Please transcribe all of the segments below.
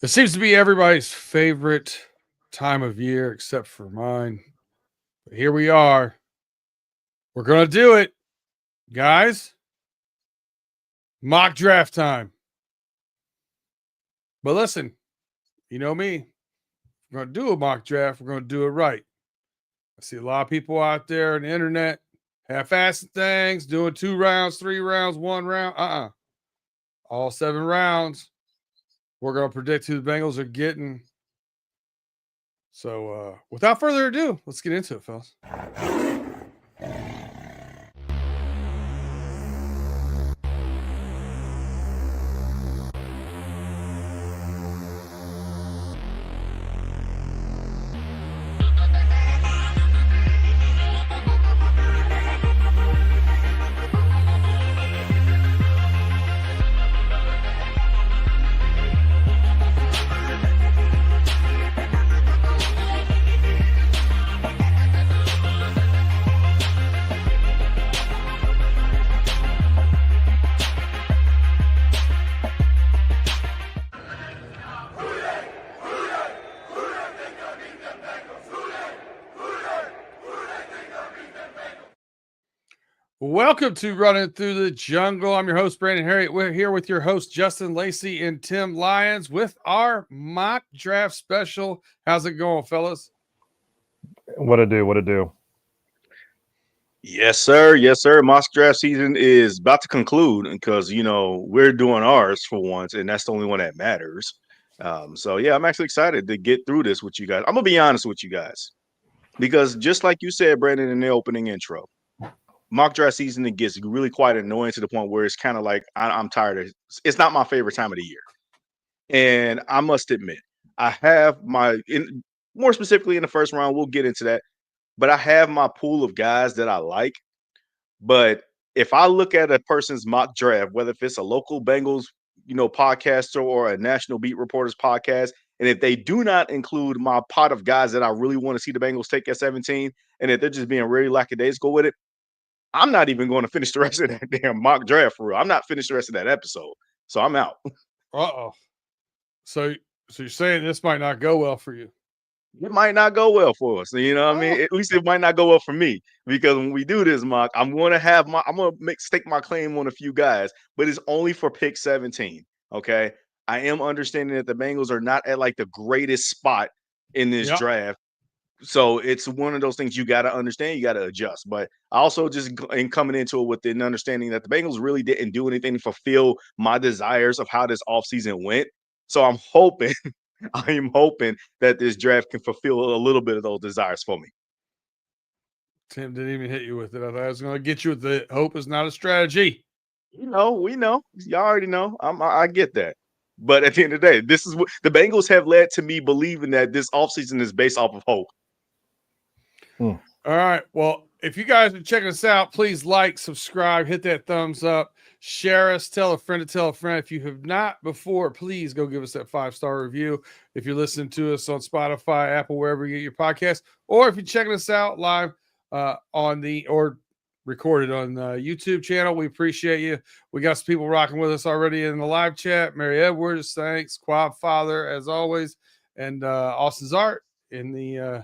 It seems to be everybody's favorite time of year except for mine. But here we are. We're going to do it, guys. Mock draft time. But listen, you know me. We're going to do a mock draft. We're going to do it right. I see a lot of people out there on the internet half-assing things, doing 2 rounds, 3 rounds, 1 round. All 7 rounds. We're going to predict who the Bengals are getting. So without further ado, let's get into it, fellas. Welcome to Running Through the Jungle. I'm your host, Brandon Herriott. We're here with your host, Justin, Lacey, and Tim Lyons with our mock draft special. How's it going, fellas? What to do? Yes, sir. Yes, sir. Mock draft season is about to conclude because, we're doing ours for once, and that's the only one that matters. So, I'm actually excited to get through this with you guys. I'm going to be honest with you guys because just like you said, Brandon, in the opening intro, mock draft season, it gets really quite annoying to the point where it's kind of like I'm tired of it. It's not my favorite time of the year. And I must admit, I have more specifically in the first round, we'll get into that. But I have my pool of guys that I like. But if I look at a person's mock draft, whether if it's a local Bengals, podcaster or a national beat reporters podcast, and if they do not include my pot of guys that I really want to see the Bengals take at 17, and if they're just being really lackadaisical with it, I'm not even going to finish the rest of that damn mock draft for real. I'm not finished the rest of that episode. So I'm out. Uh-oh. So you're saying this might not go well for you? It might not go well for us. You know what I mean? At least it might not go well for me because when we do this mock, I'm going to stake my claim on a few guys, but it's only for pick 17. Okay. I am understanding that the Bengals are not at like the greatest spot in this draft. So it's one of those things you got to understand, you got to adjust. But I also just in coming into it with an understanding that the Bengals really didn't do anything to fulfill my desires of how this offseason went. So I'm hoping that this draft can fulfill a little bit of those desires for me. Tim didn't even hit you with it. I thought I was going to get you with the hope is not a strategy. We know. Y'all already know. I get that. But at the end of the day, this is what the Bengals have led to me believing that this offseason is based off of hope. All right. Well, if you guys are checking us out, please like, subscribe, hit that thumbs up, share us, tell a friend to tell a friend. If you have not before, please go give us that 5-star review. If you're listening to us on Spotify, Apple, wherever you get your podcast, or if you're checking us out live or recorded on the YouTube channel, we appreciate you. We got some people rocking with us already in the live chat. Mary Edwards, thanks. Quad Father, as always, and Austin's Art in the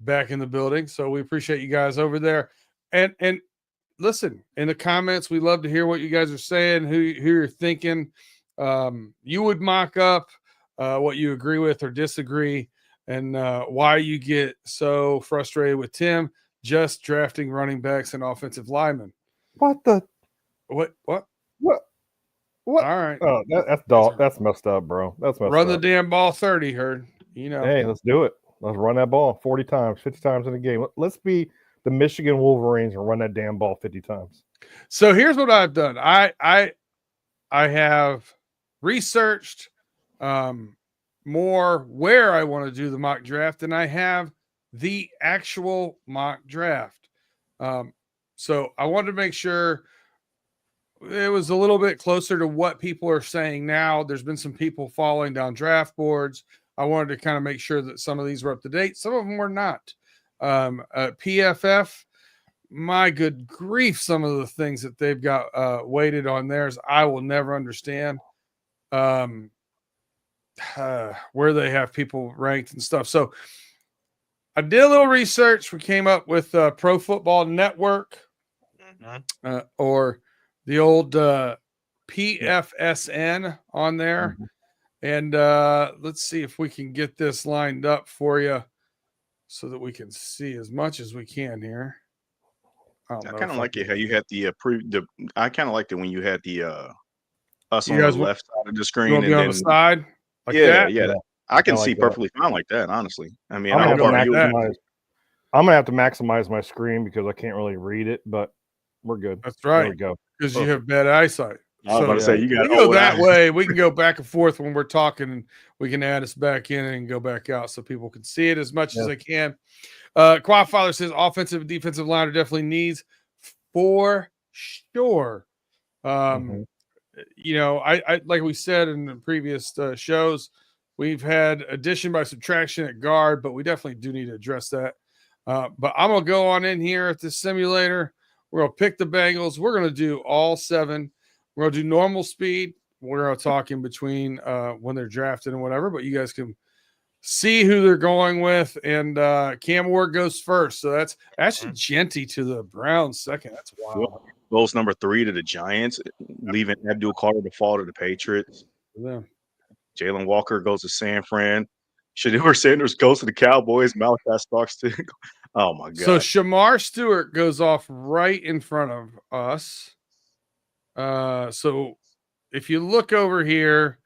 back in the building. So we appreciate you guys over there. And listen, in the comments, we love to hear what you guys are saying, who you're thinking. You would mock up what you agree with or disagree, and why you get so frustrated with Tim just drafting running backs and offensive linemen. What? All right. Oh, that's messed up, bro. That's messed Run up. the damn ball 30, Herd. Hey, let's do it. Let's run that ball 40 times, 50 times in a game. Let's be the Michigan Wolverines and run that damn ball 50 times. So here's what I've done. I have researched more where I want to do the mock draft than I have the actual mock draft. So I wanted to make sure it was a little bit closer to what people are saying now. There's been some people falling down draft boards. I wanted to kind of make sure that some of these were up to date. Some of them were not. PFF, my good grief, some of the things that they've got weighted on theirs, I will never understand. where they have people ranked and stuff. So I did a little research. We came up with Pro Football Network or the old PFSN on there. And let's see if we can get this lined up for you so that we can see as much as we can here. I kind of like it how you had I kind of liked it when you had the us on the left side of the screen and then on the side. Like that? Yeah. I can see perfectly fine like that, honestly. I mean, I'm gonna have to maximize my screen because I can't really read it, but we're good. That's right. There we go. Because you have bad eyesight. I was about to say, you got to go that way. We can go back and forth when we're talking, and we can add us back in and go back out so people can see it as much as they can. Quad Father says offensive and defensive line are definitely needs for sure. You know, I like we said in the previous shows, we've had addition by subtraction at guard, but we definitely do need to address that. But I'm going to go on in here at this simulator. We're going to pick the Bengals. We're going to do all 7. We're going to do normal speed. We're going to talk in between when they're drafted and whatever, but you guys can see who they're going with. And Cam Ward goes first. So that's Genty to the Browns second. That's wild. Goes number 3 to the Giants, leaving Abdul Carter to fall to the Patriots. Yeah. Jalen Walker goes to San Fran. Shedeur Sanders goes to the Cowboys. Malachi Starks to oh my God. So Shamar Stewart goes off right in front of us. So if you look over here,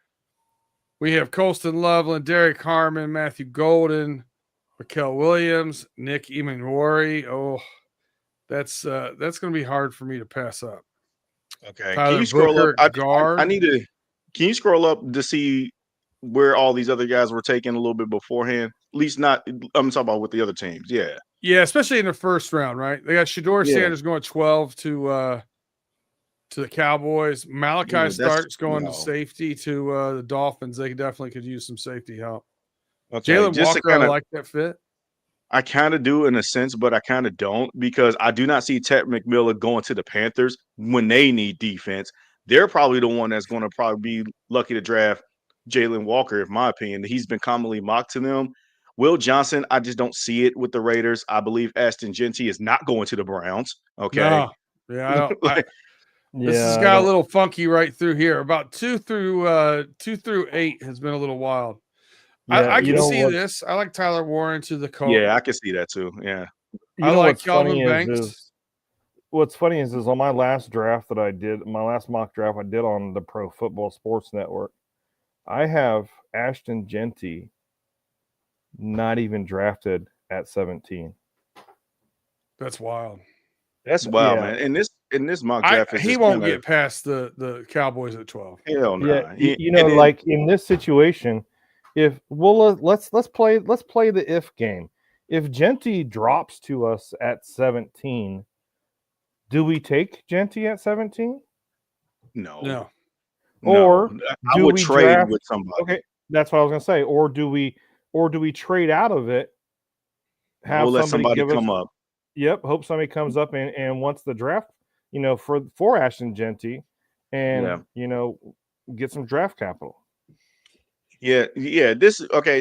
we have Colston Loveland, Derek Harmon, Matthew Golden, Raquel Williams, Nick Emanwari. Oh, that's going to be hard for me to pass up. Okay. Tyler Can you scroll Booker, up? guard. Can you scroll up to see where all these other guys were taken a little bit beforehand? At least not. I'm talking about with the other teams. Yeah. Yeah, especially in the first round, right? They got Shedeur Sanders going 12 to the Cowboys. Malachi Starks going to safety to the Dolphins. They definitely could use some safety help. Okay. Jalen Walker, I like that fit. I kind of do in a sense, but I kind of don't because I do not see Ted McMillan going to the Panthers when they need defense. They're probably the one that's going to probably be lucky to draft Jalen Walker, in my opinion. He's been commonly mocked to them. Will Johnson, I just don't see it with the Raiders. I believe Ashton Genty is not going to the Browns. Okay. No. Yeah, this has got a little funky right through here. About 2 through 8 has been a little wild. Yeah, I can see this. I like Tyler Warren to the Colts. Yeah, I can see that too. Yeah. I like Kelvin Banks. What's funny is on my last draft that I did, my last mock draft I did on the Pro Football Sports Network, I have Ashton Genty not even drafted at 17. That's wild. That's wild, man. In this mock draft, he won't get past the Cowboys at 12. Hell no. Yeah, like in this situation, let's play the if game. If Genty drops to us at 17, do we take Genty at 17? No. Or I would trade with somebody. Okay, that's what I was gonna say. Or do we trade out of it? We'll let somebody come up. Yep. Hope somebody comes up and wants the draft, for Ashton Genty, and get some draft capital. Yeah.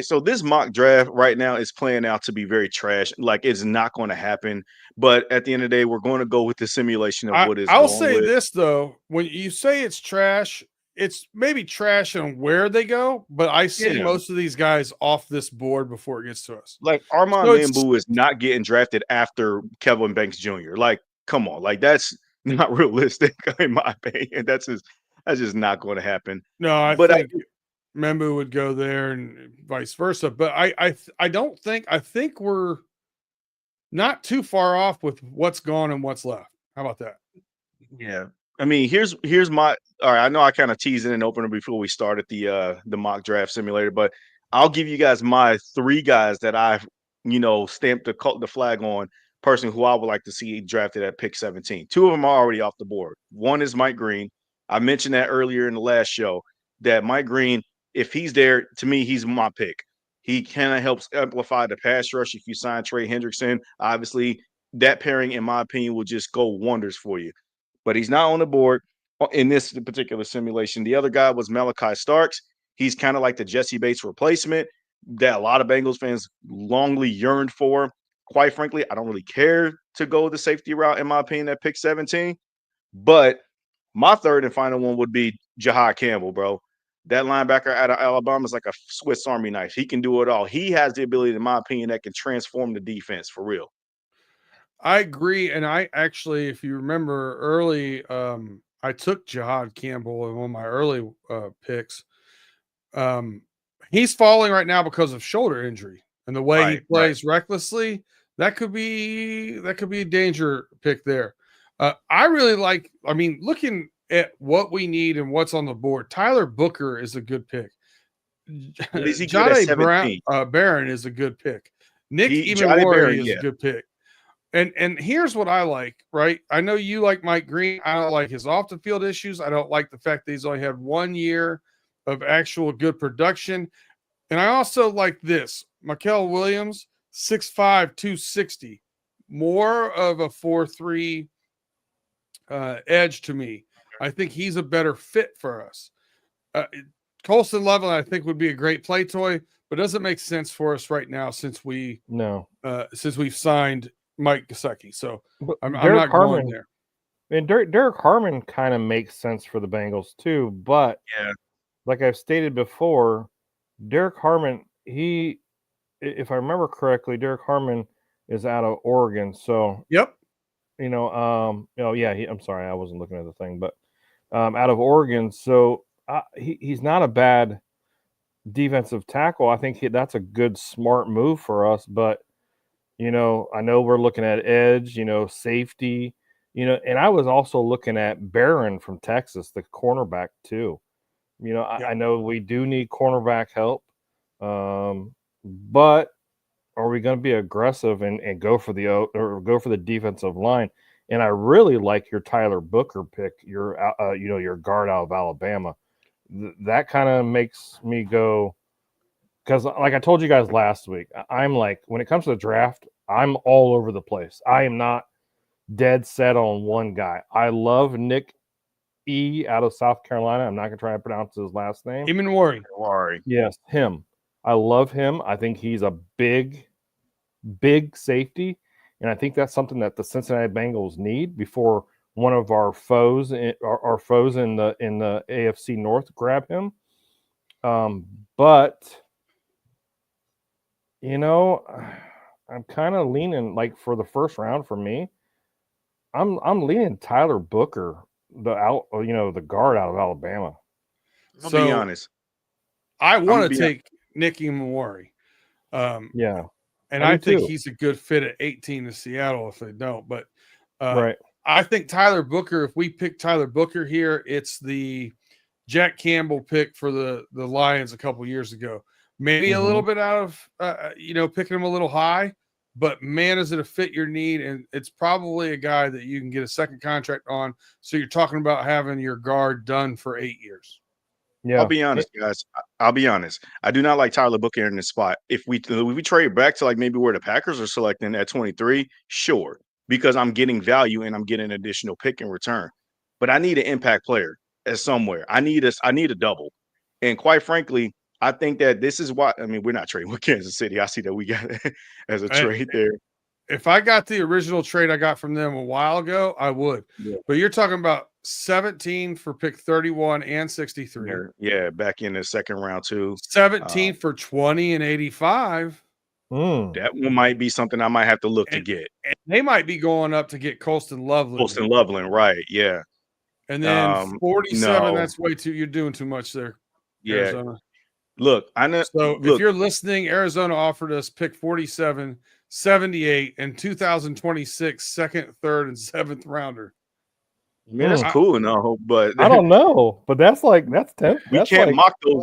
So this mock draft right now is playing out to be very trash. Like it's not going to happen. But at the end of the day, we're going to go with the simulation of what is. I'll say this though: when you say it's trash, it's maybe trash on where they go. But I see most of these guys off this board before it gets to us. Like Armand Lambu is not getting drafted after Kevin Banks Jr. Like, come on, like that's not realistic in my opinion. That's just not going to happen. No, I think Membu would go there and vice versa. But I don't think – I think we're not too far off with what's gone and what's left. How about that? Yeah. I mean, here's my – all right, I know I kind of teased in an opener before we started the mock draft simulator, but I'll give you guys my 3 guys that I've, stamped the flag on, person who I would like to see drafted at pick 17. 2 of them are already off the board. One is Mike Green. I mentioned that earlier in the last show that Mike Green – if he's there, to me, he's my pick. He kind of helps amplify the pass rush. If you sign Trey Hendrickson, obviously that pairing, in my opinion, will just go wonders for you. But he's not on the board in this particular simulation. The other guy was Malachi Starks. He's kind of like the Jesse Bates replacement that a lot of Bengals fans longly yearned for. Quite frankly, I don't really care to go the safety route, in my opinion, at pick 17. But my third and final one would be Jahad Campbell, bro. That linebacker out of Alabama is like a Swiss Army knife. He can do it all. He has the ability, in my opinion, that can transform the defense for real. I agree. And I actually, if you remember early, I took Jahad Campbell in one of my early picks. He's falling right now because of shoulder injury and the way he plays recklessly. That could be a danger pick there. I really like, I mean, looking at what we need and what's on the board, Tyler Booker is a good pick. Jahdae Barron is a good pick. Nick Emmanwori is a good pick. And here's what I like, right? I know you like Mike Green. I don't like his off the field issues. I don't like the fact that he's only had 1 year of actual good production. And I also like this. Mikael Williams, 6'5", 260. More of a 4-3 edge to me. I think he's a better fit for us. Colston Loveland, I think, would be a great play toy, but doesn't make sense for us right now since we've signed Mike Gesicki. So I'm not going there. And Derek Harmon kind of makes sense for the Bengals too, but like I've stated before, Derek Harmon, if I remember correctly, Derek Harmon is out of Oregon. So I'm sorry, I wasn't looking at the thing, but out of Oregon. So he's not a bad defensive tackle. I think that's a good, smart move for us. But I know we're looking at edge, safety, and I was also looking at Barron from Texas, the cornerback too. I know we do need cornerback help, but are we going to be aggressive and go for the defensive line? And I really like your Tyler Booker pick, your guard out of Alabama. That kind of makes me go, because like I told you guys last week, I'm like, when it comes to the draft, I'm all over the place. I am not dead set on one guy. I love Nick E out of South Carolina. I'm not going to try to pronounce his last name. Emmanwori. Yes, him. I love him. I think he's a big safety, and I think that's something that the Cincinnati Bengals need before one of our foes in the AFC North grab him. But I'm kind of leaning, like, for the first round for me, I'm leaning Tyler Booker, the guard out of Alabama. I'll be honest. I want to take Nick Emmanwori. And I think he's a good fit at 18 to Seattle if they don't. But I think Tyler Booker, if we pick Tyler Booker here, it's the Jack Campbell pick for the Lions a couple years ago. Maybe a little bit out of, picking him a little high. But, man, is it a fit your need? And it's probably a guy that you can get a second contract on. So you're talking about having your guard done for 8 years. Yeah. I'll be honest, guys. I'll be honest. I do not like Tyler Booker in this spot. If we trade back to like maybe where the Packers are selecting at 23, sure, because I'm getting value and I'm getting an additional pick in return. But I need an impact player somewhere. I need a double. And quite frankly, I think that this is why. I mean, we're not trading with Kansas City. I see that we got it as a trade there. If I got the original trade I got from them a while ago, I would. Yeah. But you're talking about 17 for pick 31 and 63. Yeah, back in the second round too. 17 for 20 and 85. That one might be something I might have to look to get. And they might be going up to get Colston Loveland. Right? Yeah. And then 47. That's way too. You're doing too much there. Yeah. Arizona. Look, I know. So if you're listening, Arizona offered us pick 47, 78, and 2026 second, third, and seventh rounder. Man, that's cool and all, but I don't know. But that's 10. We can't mock those.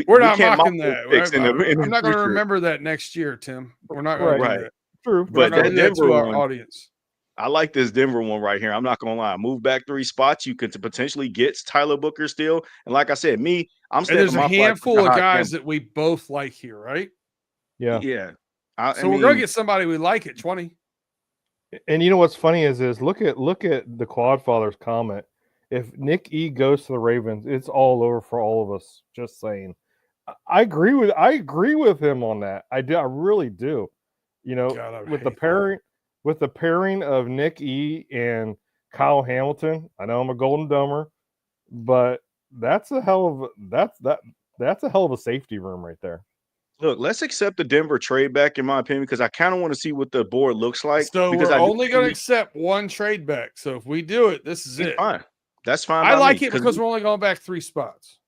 We're not mocking that. I'm not going to remember that next year, Tim. We're not going to do that. True. But that Denver to our audience. I like this Denver one right here. I'm not going to lie. Move back 3 spots. You could potentially get Tyler Booker still. And like I said, I'm saying there's a handful of guys that we both like here, right? Yeah. Yeah. So we're going to get somebody we like at 20. And you know what's funny is look at the Quadfather's comment. If Nick E goes to the Ravens, it's all over for all of us. Just saying. I agree with him on that. I really do. You know, God, with the pairing of Nick E and Kyle Hamilton. I know I'm a Golden Domer, but that's a hell of a safety room right there. Look, let's accept the Denver trade back, in my opinion, because I kind of want to see what the board looks like. So because we're I do only going to accept one trade back. So if we do it, this is it. fine. That's fine. I by like me, it because we're only going back 3 spots.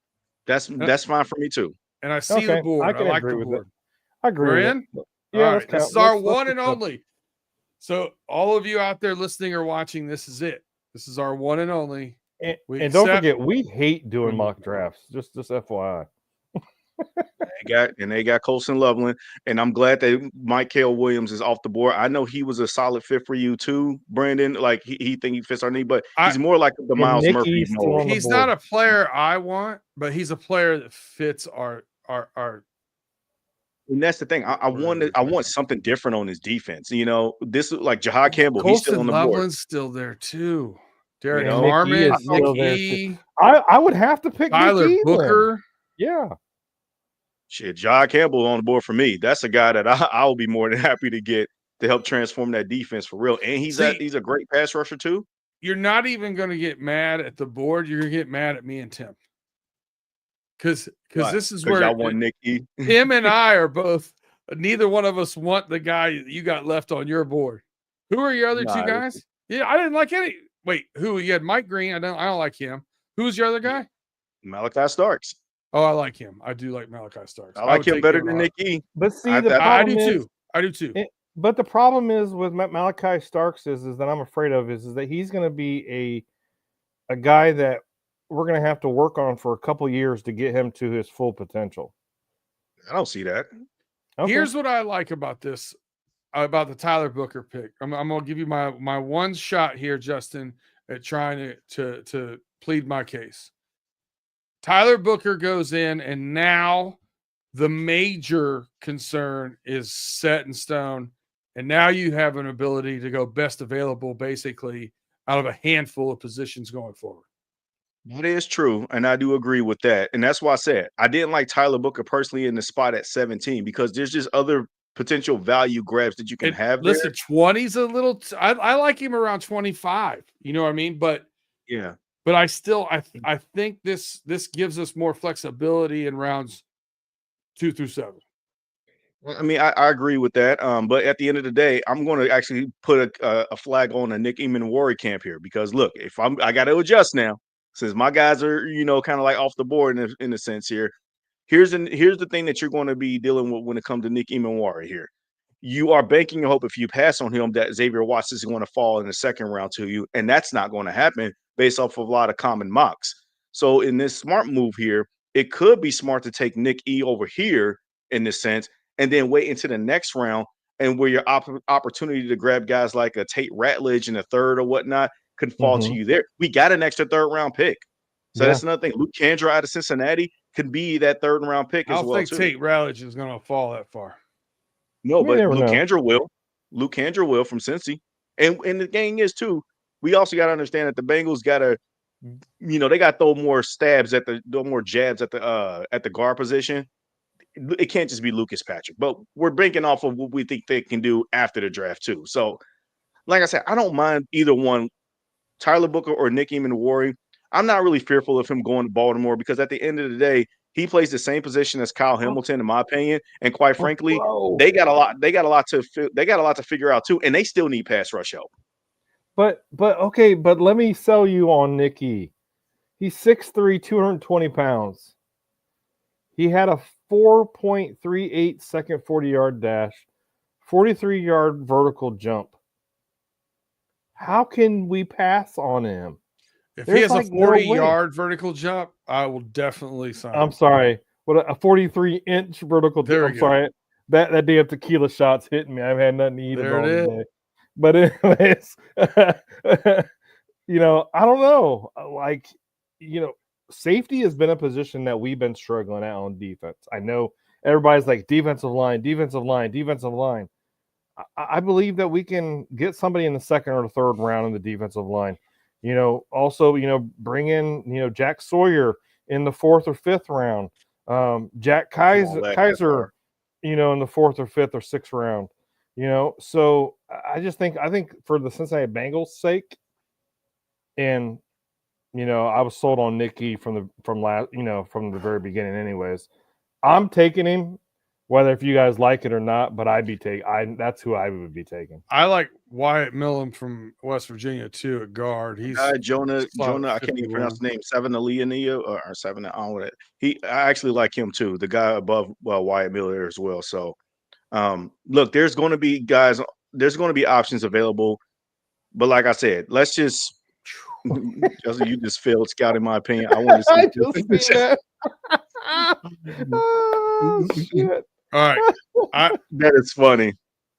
that's fine for me too. And I see the board. I like the board. I agree We're with in? it. Yeah, all right. This is our one and only. So all of you out there listening or watching, this is it. This is our one and only. And don't forget, we hate doing mock drafts. Just FYI. They got Colson Loveland, and I'm glad that Michael Williams is off the board. I know he was a solid fit for you too, Brandon. Like he think he fits our need, but he's more like the Miles Murphy. He's not a player I want, but he's a player that fits our. And that's the thing. I want something different on his defense. You know, this is like Jahad Campbell. Colson he's still on the Loveland's board. Still there too. Derek Harmon, Nick E. I would have to pick Tyler Nick Booker. Yeah. Shit, Jahad Campbell on the board for me. That's a guy that I'll be more than happy to get to help transform that defense for real. And he's a great pass rusher too. You're not even going to get mad at the board. You're going to get mad at me and Tim. Because this is where y'all want Nick E. Tim and I are both. Neither one of us want the guy you got left on your board. Who are your other two guys? Yeah, I didn't like any. Wait, who? You had Mike Green. I don't like him. Who's your other guy? Malachi Starks. Oh, I like him. I do like Malachi Starks. I like him better than Nick E. But see, I do too. I do too. But the problem is with Malachi Starks is that I'm afraid of is that he's going to be a guy that we're going to have to work on for a couple years to get him to his full potential. I don't see that. Okay. Here's what I like about this, about the Tyler Booker pick. I'm going to give you my one shot here, Justin, at trying to plead my case. Tyler Booker goes in, and now the major concern is set in stone. And now you have an ability to go best available basically out of a handful of positions going forward. That is true, and I do agree with that. And that's why I said I didn't like Tyler Booker personally in the spot at 17 because there's just other potential value grabs that you can have. Listen, 20's a little I like him around 25. You know what I mean? But yeah. But I think this gives us more flexibility in rounds 2 through 7. I mean, I agree with that. But at the end of the day, I'm going to actually put a flag on a Nick Eamon camp here because look, if I got to adjust now since my guys are kind of like off the board in a sense here. Here's the thing that you're going to be dealing with when it comes to Nick Eamon here. You are banking your hope if you pass on him that Xavier Watts is going to fall in the second round to you, and that's not going to happen based off of a lot of common mocks. So in this smart move here, it could be smart to take Nick E over here in this sense, and then wait into the next round, and where your opportunity to grab guys like a Tate Ratledge in the third or whatnot could fall to you there. We got an extra third round pick. So that's another thing. Luke Kandra out of Cincinnati could be that third round pick as well. I don't think Tate Ratledge is going to fall that far. No, but Luke Kandra will. Luke Kandra will from Cincy. And the thing is, too, we also got to understand that the Bengals got to, they got to throw more jabs at the guard position. It can't just be Lucas Patrick. But we're banking off of what we think they can do after the draft, too. So, like I said, I don't mind either one, Tyler Booker or Nick Eamon. I'm not really fearful of him going to Baltimore because at the end of the day, he plays the same position as Kyle Hamilton, in my opinion. And quite frankly, they got a lot to figure out too, and they still need pass rush help. But let me sell you on Nicky. He's 6'3", 220 pounds. He had a 4.38 second 40-yard dash, 43-yard vertical jump. How can we pass on him? If he has a 40-yard vertical jump, I will definitely sign. I'm sorry. What a 43-inch vertical jump. I'm sorry. That damn tequila shot's hitting me. I've had nothing to eat all day. But anyways, I don't know. Safety has been a position that we've been struggling at on defense. I know everybody's like defensive line. I believe that we can get somebody in the second or the third round in the defensive line. Also, bring in, Jack Sawyer in the fourth or fifth round. Jack Kaiser, in the 4th or 5th or 6th round. So I think for the Cincinnati Bengals' sake, and I was sold on Nicky from the very beginning. Anyways, I'm taking him, whether if you guys like it or not. But that's who I would be taking. I like Wyatt Millam from West Virginia too at guard. He's Jonah. I can't even pronounce the name. Or Seven. I don't know. I actually like him too. The guy above Wyatt Miller as well. So, look, there's going to be guys. There's going to be options available. But like I said, let's just. Justin, you just failed scouting my opinion. I want to see that. Oh, shit. All right. That is funny.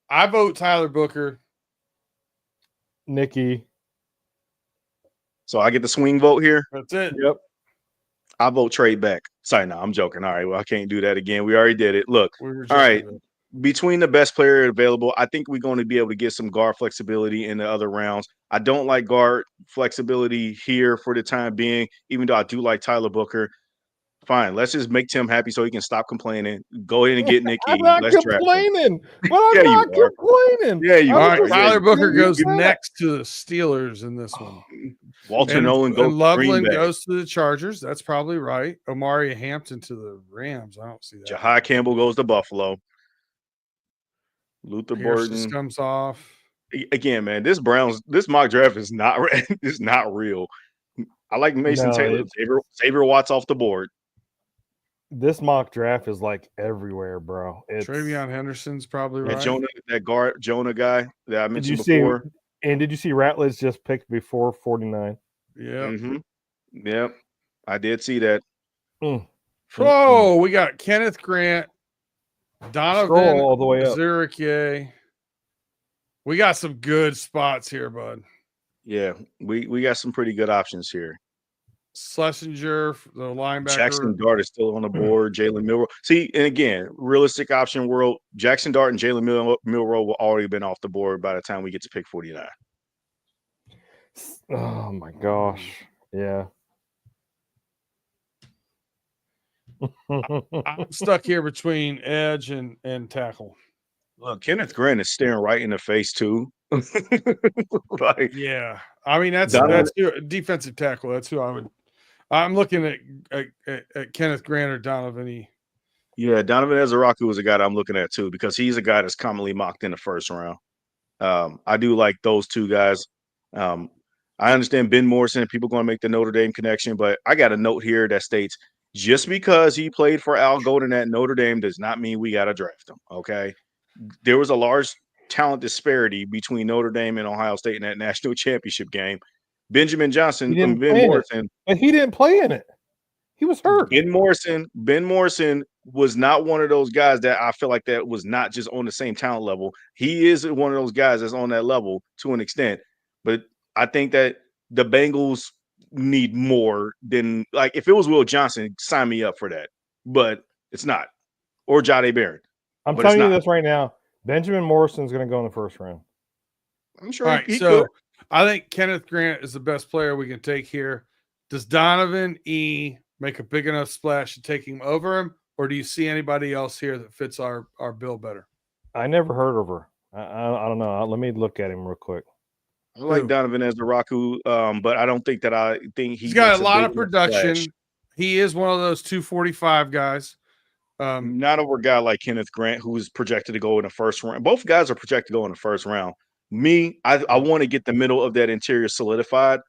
I vote Tyler Booker. Nicky. So I get the swing vote here? That's it. Yep. I vote trade back. Sorry, no, I'm joking. All right, well, I can't do that again. We already did it. Look, all right. Between the best player available, I think we're going to be able to get some guard flexibility in the other rounds. I don't like guard flexibility here for the time being, even though I do like Tyler Booker. Fine, let's just make Tim happy so he can stop complaining. Go ahead and get Nicky. I'm not complaining. But I'm not complaining. Yeah, you are. Tyler Booker goes next to the Steelers in this one. Walter Nolan goes. Loveland goes to the Chargers. That's probably right. Omari Hampton to the Rams. I don't see that. Jahai Campbell goes to Buffalo. Luther Pierce Burton comes off. Again, man, this mock draft is not it's not real. I like Mason Taylor. Xavier Watts off the board. This mock draft is like everywhere, bro. Travion Henderson's probably right. Jonah guy that I mentioned before. And did you see Ratledge just picked before 49? Yeah. Mm-hmm. Yep. I did see that. Oh, we got Kenneth Grant, Donovan all the way up. Zuriche. We got some good spots here, bud. Yeah, we got some pretty good options here. Schlesinger, the linebacker. Jackson Dart is still on the board. Jalen Milroe. See, and again, realistic option world, Jackson Dart and Jalen Milroe will already been off the board by the time we get to pick 49. Oh, my gosh. Yeah. I'm stuck here between edge and tackle. Look, Kenneth Grant is staring right in the face, too. Yeah. I mean, that's your defensive tackle. That's who I would. I'm looking at Kenneth Grant or Donovan E. Yeah, Donovan Ezeraku is a guy that I'm looking at too, because he's a guy that's commonly mocked in the first round. I do like those two guys. I understand Ben Morrison, people going to make the Notre Dame connection, but I got a note here that states just because he played for Al Golden at Notre Dame does not mean we got to draft him. Okay. There was a large talent disparity between Notre Dame and Ohio State in that national championship game. Benjamin Johnson and Ben Morrison. But he didn't play in it. He was hurt. Ben Morrison was not one of those guys that I feel like that was not just on the same talent level. He is one of those guys that's on that level to an extent. But I think that the Bengals need more than, like, if it was Will Johnson, sign me up for that. But it's not. Or Jahdae Barron. I'm telling you this right now. Benjamin Morrison's going to go in the first round. I'm sure. All right, so could. I think Kenneth Grant is the best player we can take here. Does Donovan E make a big enough splash to take him over him, or do you see anybody else here that fits our bill better? I never heard of her. I don't know. Let me look at him real quick. I like Donovan Ezeraku, but I don't think that he's got a lot of production. Splash. He is one of those 245 guys. Not over a guy like Kenneth Grant, who is projected to go in the first round. Both guys are projected to go in the first round. I want to get the middle of that interior solidified,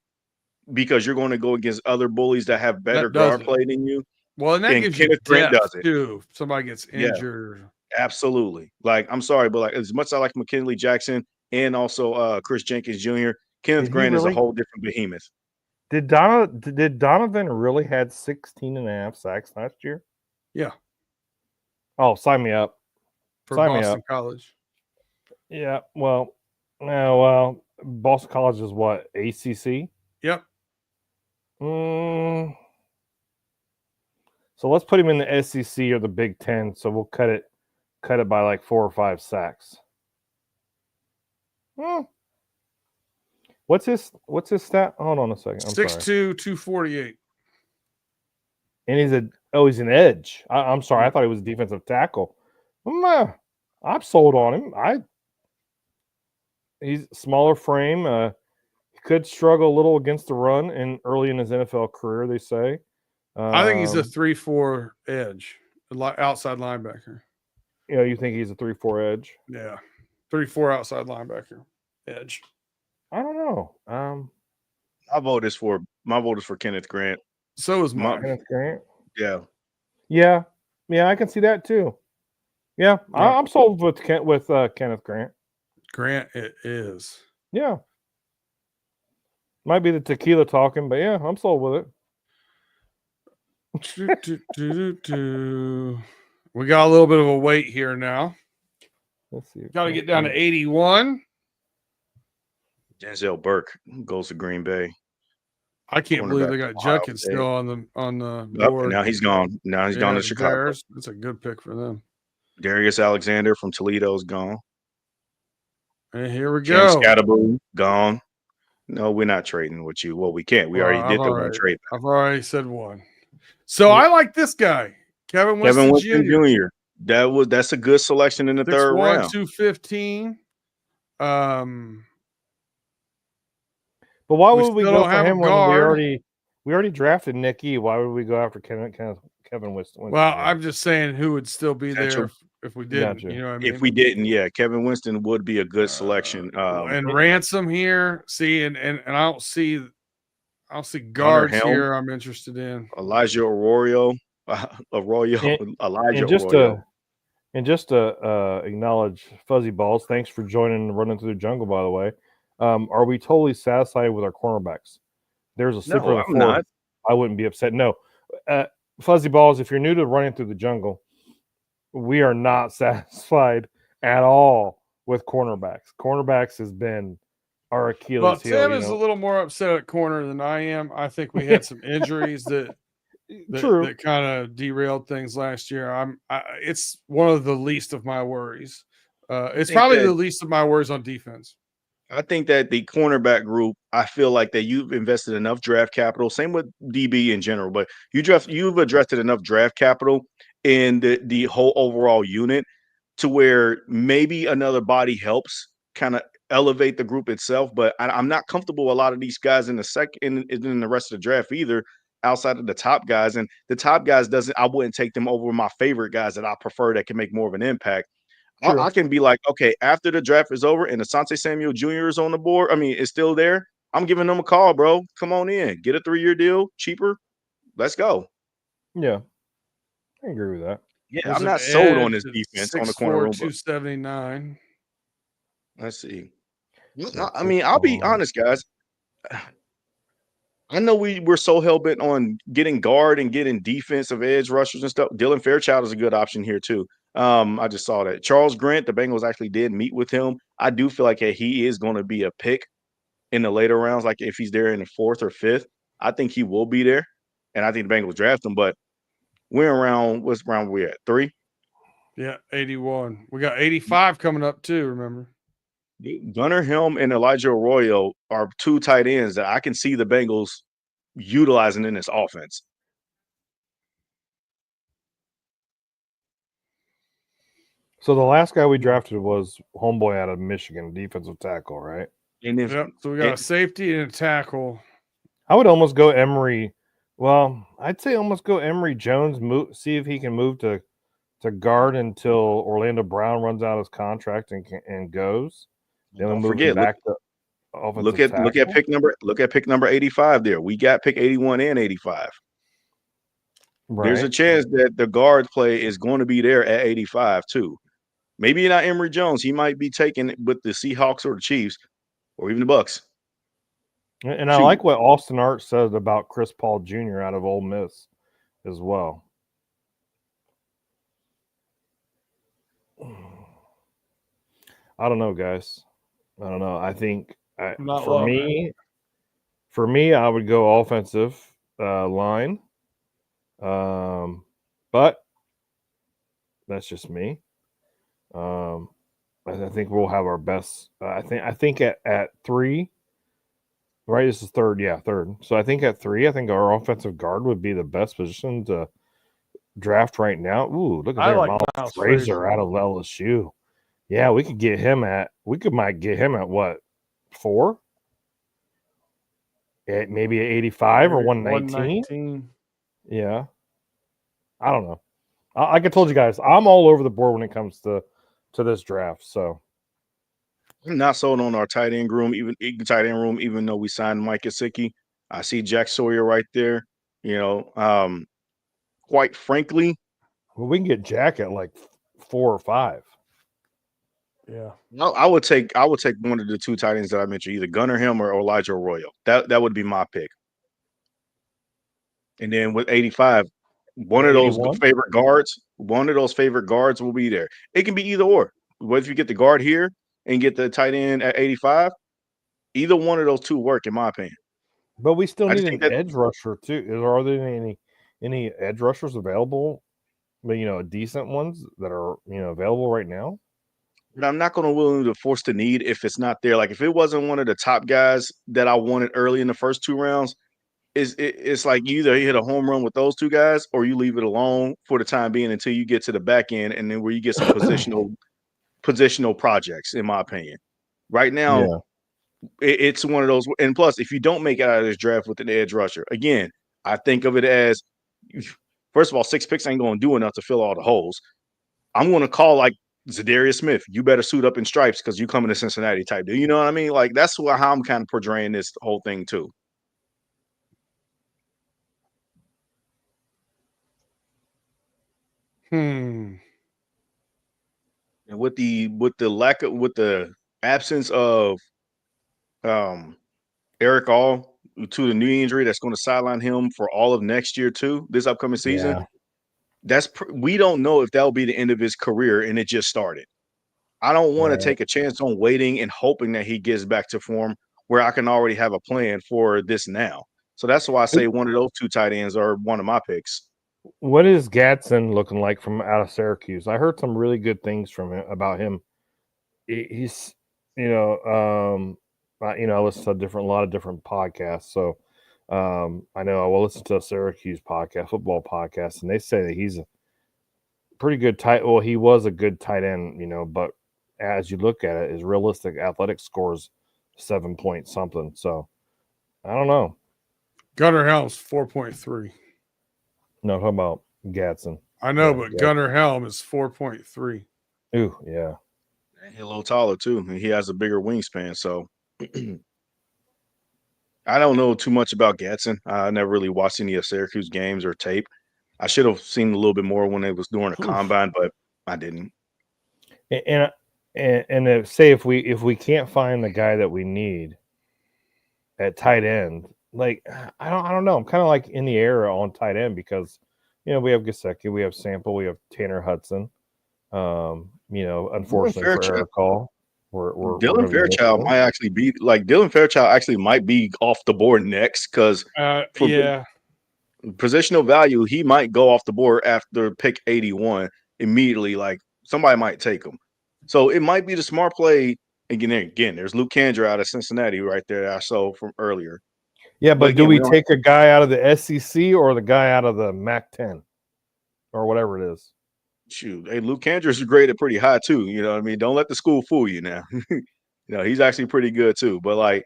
because you're going to go against other bullies that have better guard play than you. Well, and that gives Kenneth Grant does it too. If somebody gets injured. Yeah, absolutely. Like, I'm sorry, but like, as much as I like McKinley Jackson and also Chris Jenkins Jr., Kenneth Grant is a whole different behemoth. Did Donovan really had 16.5 sacks last year? Yeah. Oh, sign me up. For Boston College. Yeah, well, Boston College is what? ACC? Yep. So let's put him in the SEC or the Big Ten. So we'll cut it by like 4 or 5 sacks. What's his stat? Hold on a second. 6'2", 248. And Oh, he's an edge. I'm sorry. I thought he was a defensive tackle. I'm sold on him. He's smaller frame. He could struggle a little against the run early in his NFL career, they say. I think he's a 3-4 edge, outside linebacker. You think he's a 3-4 edge? Yeah, 3-4 outside linebacker edge. I don't know. My vote is for Kenneth Grant. So is mine. Kenneth Grant. Yeah. I can see that too. Yeah, I'm sold with Kenneth Grant. Grant, it is. Yeah, might be the tequila talking, but yeah, I'm sold with it. We got a little bit of a wait here now. Let's see. Got to get down to 81. Denzel Burke goes to Green Bay. I can't believe they got Junkins still on the board. Now he's gone. Now he's gone to Chicago. That's a good pick for them. Darius Alexander from Toledo's gone. And here we James go. Scatterbury gone. No, we're not trading with you. Well, we can't. We already did the one trade. I've already said one. So I like this guy, Kevin Winston Jr. That's a good selection in the third round. 215. But why would we go for him when we already drafted Nick E? Why would we go after Kevin Winston? Well, I'm just saying who would still be there if we didn't. You know what I mean? If we didn't, yeah, Kevin Winston would be a good selection. And Ransom here, and I don't see guards here. I'm interested in Elijah Arroyo. And just to acknowledge Fuzzy Balls, thanks for joining Running Through the Jungle, by the way. Are we totally satisfied with our cornerbacks? There's a slipper of the floor. I wouldn't be upset. No. Fuzzy Balls, if you're new to Running Through the Jungle, we are not satisfied at all with cornerbacks. Cornerbacks has been our Achilles heel. Tim is a little more upset at corner than I am. I think we had some injuries that kind of derailed things last year. It's one of the least of my worries. It's probably the least of my worries on defense. I think that the cornerback group, I feel like that you've invested enough draft capital. Same with DB in general, but you've addressed enough draft capital in the whole overall unit to where maybe another body helps kind of elevate the group itself. But I'm not comfortable with a lot of these guys in the rest of the draft either, outside of the top guys. And the top guys I wouldn't take them over my favorite guys that I prefer that can make more of an impact. I can be like, okay, after the draft is over and Asante Samuel Jr. is on the board, is still there, I'm giving them a call, bro. Come on in. Get a 3-year deal, cheaper. Let's go. Yeah. I agree with that. Yeah, I'm not sold on this defense on the corner room. 279. Let's see. I'll be honest, guys. I know we're so hell-bent on getting guard and getting defensive edge rushers and stuff. Dylan Fairchild is a good option here, too. I just saw that. Charles Grant, the Bengals actually did meet with him. I do feel like he is going to be a pick in the later rounds. Like if he's there in the 4th or 5th, I think he will be there. And I think the Bengals draft him. But we're around, what's round we at? 3? Yeah, 81. We got 85 coming up too, remember? Gunnar Helm and Elijah Arroyo are 2 tight ends that I can see the Bengals utilizing in this offense. So the last guy we drafted was homeboy out of Michigan, defensive tackle, right? So we got a safety and a tackle. I would almost go Emory. Well, I'd say almost go Emory Jones. See if he can move to guard until Orlando Brown runs out his contract and goes. Then Don't forget, back to offensive tackle. Look at pick number 85 there. We got pick 81 and 85. Right. There's a chance that the guard play is going to be there at 85 too. Maybe not Emory Jones. He might be taken with the Seahawks or the Chiefs or even the Bucks. And I like what Austin Art said about Chris Paul Jr. out of Ole Miss as well. I don't know, guys. I don't know. I think for me, I would go offensive line. But that's just me. I think we'll have our best. I think at 3, right? This is third. Yeah, third. So I think at 3, I think our offensive guard would be the best position to draft right now. Ooh, look at I there, like Miles Miles Frazier Frazier. out of LSU. Yeah, we could get him at. Might get him at what, 4? Maybe at 85 or 119. Yeah, I don't know. Like I told you guys, I'm all over the board when it comes to this draft. So I'm not sold on our tight end room, even though we signed Mike Gesicki. I see Jack Sawyer right there. Quite frankly, we can get Jack at like 4 or 5. Yeah. I would take one of the 2 tight ends that I mentioned, either Gunnar Hill or Elijah Arroyo. That would be my pick. And then with 85, one of those favorite guards will be there. It can be either or. What if you get the guard here and get the tight end at 85? Either one of those 2 work, in my opinion. But we still need an edge rusher too. Are there any edge rushers available? But decent ones that are available right now. But I'm not going to willing to force the need if it's not there. Like if it wasn't one of the top guys that I wanted early in the first 2 rounds, it's like you either hit a home run with those 2 guys or you leave it alone for the time being until you get to the back end, and then where you get some positional projects, in my opinion. Right now, it's one of those. And plus, if you don't make it out of this draft with an edge rusher, again, I think of it as, first of all, 6 picks ain't going to do enough to fill all the holes. I'm going to call like Zadarius Smith, you better suit up in stripes because you coming to Cincinnati type deal. You know what I mean? Like that's how I'm kind of portraying this whole thing too. And with the absence of Eric All to the knee injury that's going to sideline him for all of next year too, this upcoming season. Yeah. We don't know if that'll be the end of his career and it just started. I don't want to take a chance on waiting and hoping that he gets back to form where I can already have a plan for this now. So that's why I say one of those 2 tight ends are one of my picks. What is Gadsden looking like from out of Syracuse? I heard some really good things about him. He's, I listen to a lot of different podcasts. So I know I will listen to a Syracuse football podcast, and they say that he's a pretty good tight. Well, he was a good tight end, but as you look at it, his realistic athletic scores 7 point something. So I don't know. Gunnar Helm's 4.3. No, how about Gadsden? I know, but Gunnar Helm is 4.3. Ooh, yeah. And he's a little taller too, and he has a bigger wingspan. So I don't know too much about Gadsden. I never really watched any of Syracuse games or tape. I should have seen a little bit more when it was during the combine, but I didn't. And say if we can't find the guy that we need at tight end, like I don't know. I'm kind of like in the air on tight end because we have Gesicki, we have Sample, we have Tanner Hudson. Unfortunately for Eric Hall, Dylan Fairchild might actually be might be off the board next because positional value, he might go off the board after pick 81 immediately. Like somebody might take him. So it might be the smart play. Again, there's Luke Kandra out of Cincinnati right there that I saw from earlier. Yeah, but do we take a guy out of the SEC or the guy out of the MAC-10 or whatever it is? Shoot, hey, Luke Kandra is graded pretty high too. You know what I mean? Don't let the school fool you now. He's actually pretty good too. But like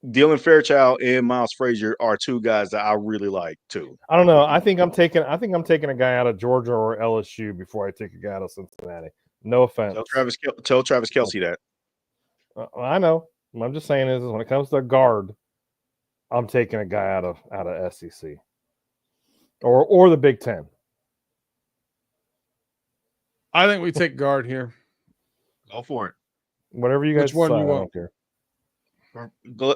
Dylan Fairchild and Miles Frazier are 2 guys that I really like too. I don't know. I think I'm taking a guy out of Georgia or LSU before I take a guy out of Cincinnati. No offense. Tell Travis Kelce that. I know. What I'm just saying is when it comes to a guard, I'm taking a guy out of SEC or the Big Ten. I think we take guard here. Go for it. Whatever you guys decide, I don't care.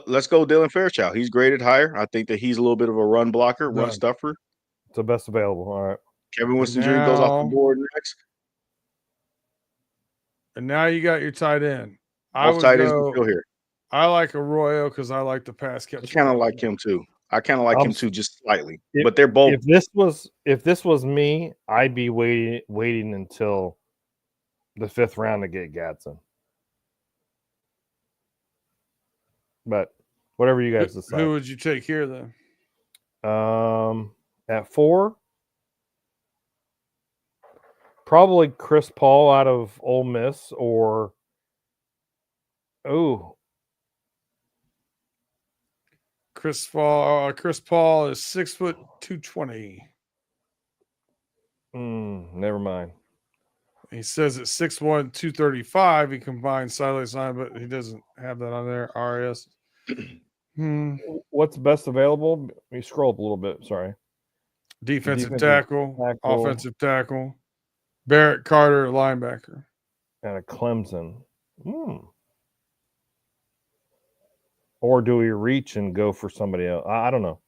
Let's go Dylan Fairchild. He's graded higher. I think that he's a little bit of a run blocker, run stuffer. It's the best available. All right. Kevin Winston Jr. goes off the board next. And now you got your tight end. Both tight ends are still here. I like Arroyo because I like the pass catch. I kind of like him too. Him too, just slightly. But they're both. If this was me, I'd be waiting until the 5th round to get Gadsden. But whatever you guys decide. Who would you take here then? At 4, Probably Chris Paul out of Ole Miss, or Chris Paul is 6 foot 220. never mind. He says it's 6'1", 235. He combines sideline line, but he doesn't have that on there. RS. What's best available? Let me scroll up a little bit. Sorry. Defensive tackle, offensive tackle. Barrett Carter, linebacker. And a Clemson. Or do we reach and go for somebody else? I don't know.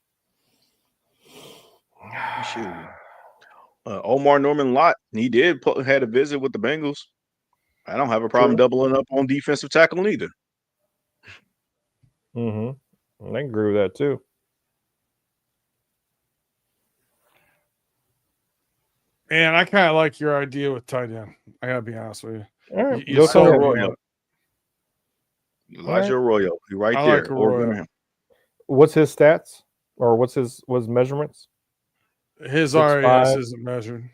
Shoot. Omar Norman Lott, he had a visit with the Bengals. I don't have a problem doubling up on defensive tackle either. I can agree with that too. And I kind of like your idea with tight end. I gotta be honest with you. All right, You sold Arroyo. Elijah Arroyo, he right I there. like Arroyo. What's his stats, or what's his measurements? His RAS isn't measured.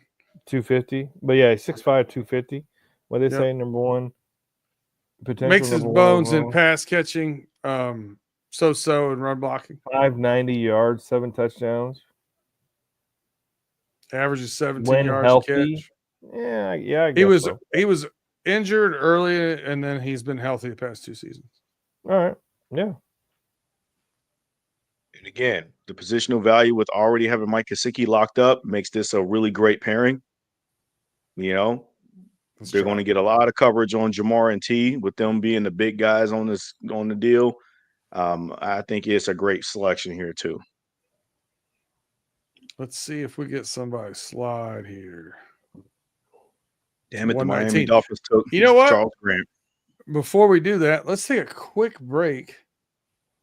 250, but yeah, 6'5", 250. What they say, number one. Potential makes his bones in pass catching, so and run blocking. 590 yards, 7 touchdowns. Averages 17 when yards healthy, a catch. Yeah. I guess so. He was injured early, and then he's been healthy the past 2 seasons. All right, yeah. And again, the positional value with already having Mike Gesicki locked up makes this a really great pairing. You know, they're going to get a lot of coverage on Jamar and T with them being the big guys on the deal. I think it's a great selection here too. Let's see if we get somebody slide here. Damn it, the Miami Dolphins took Charles Grant. Before we do that, let's take a quick break.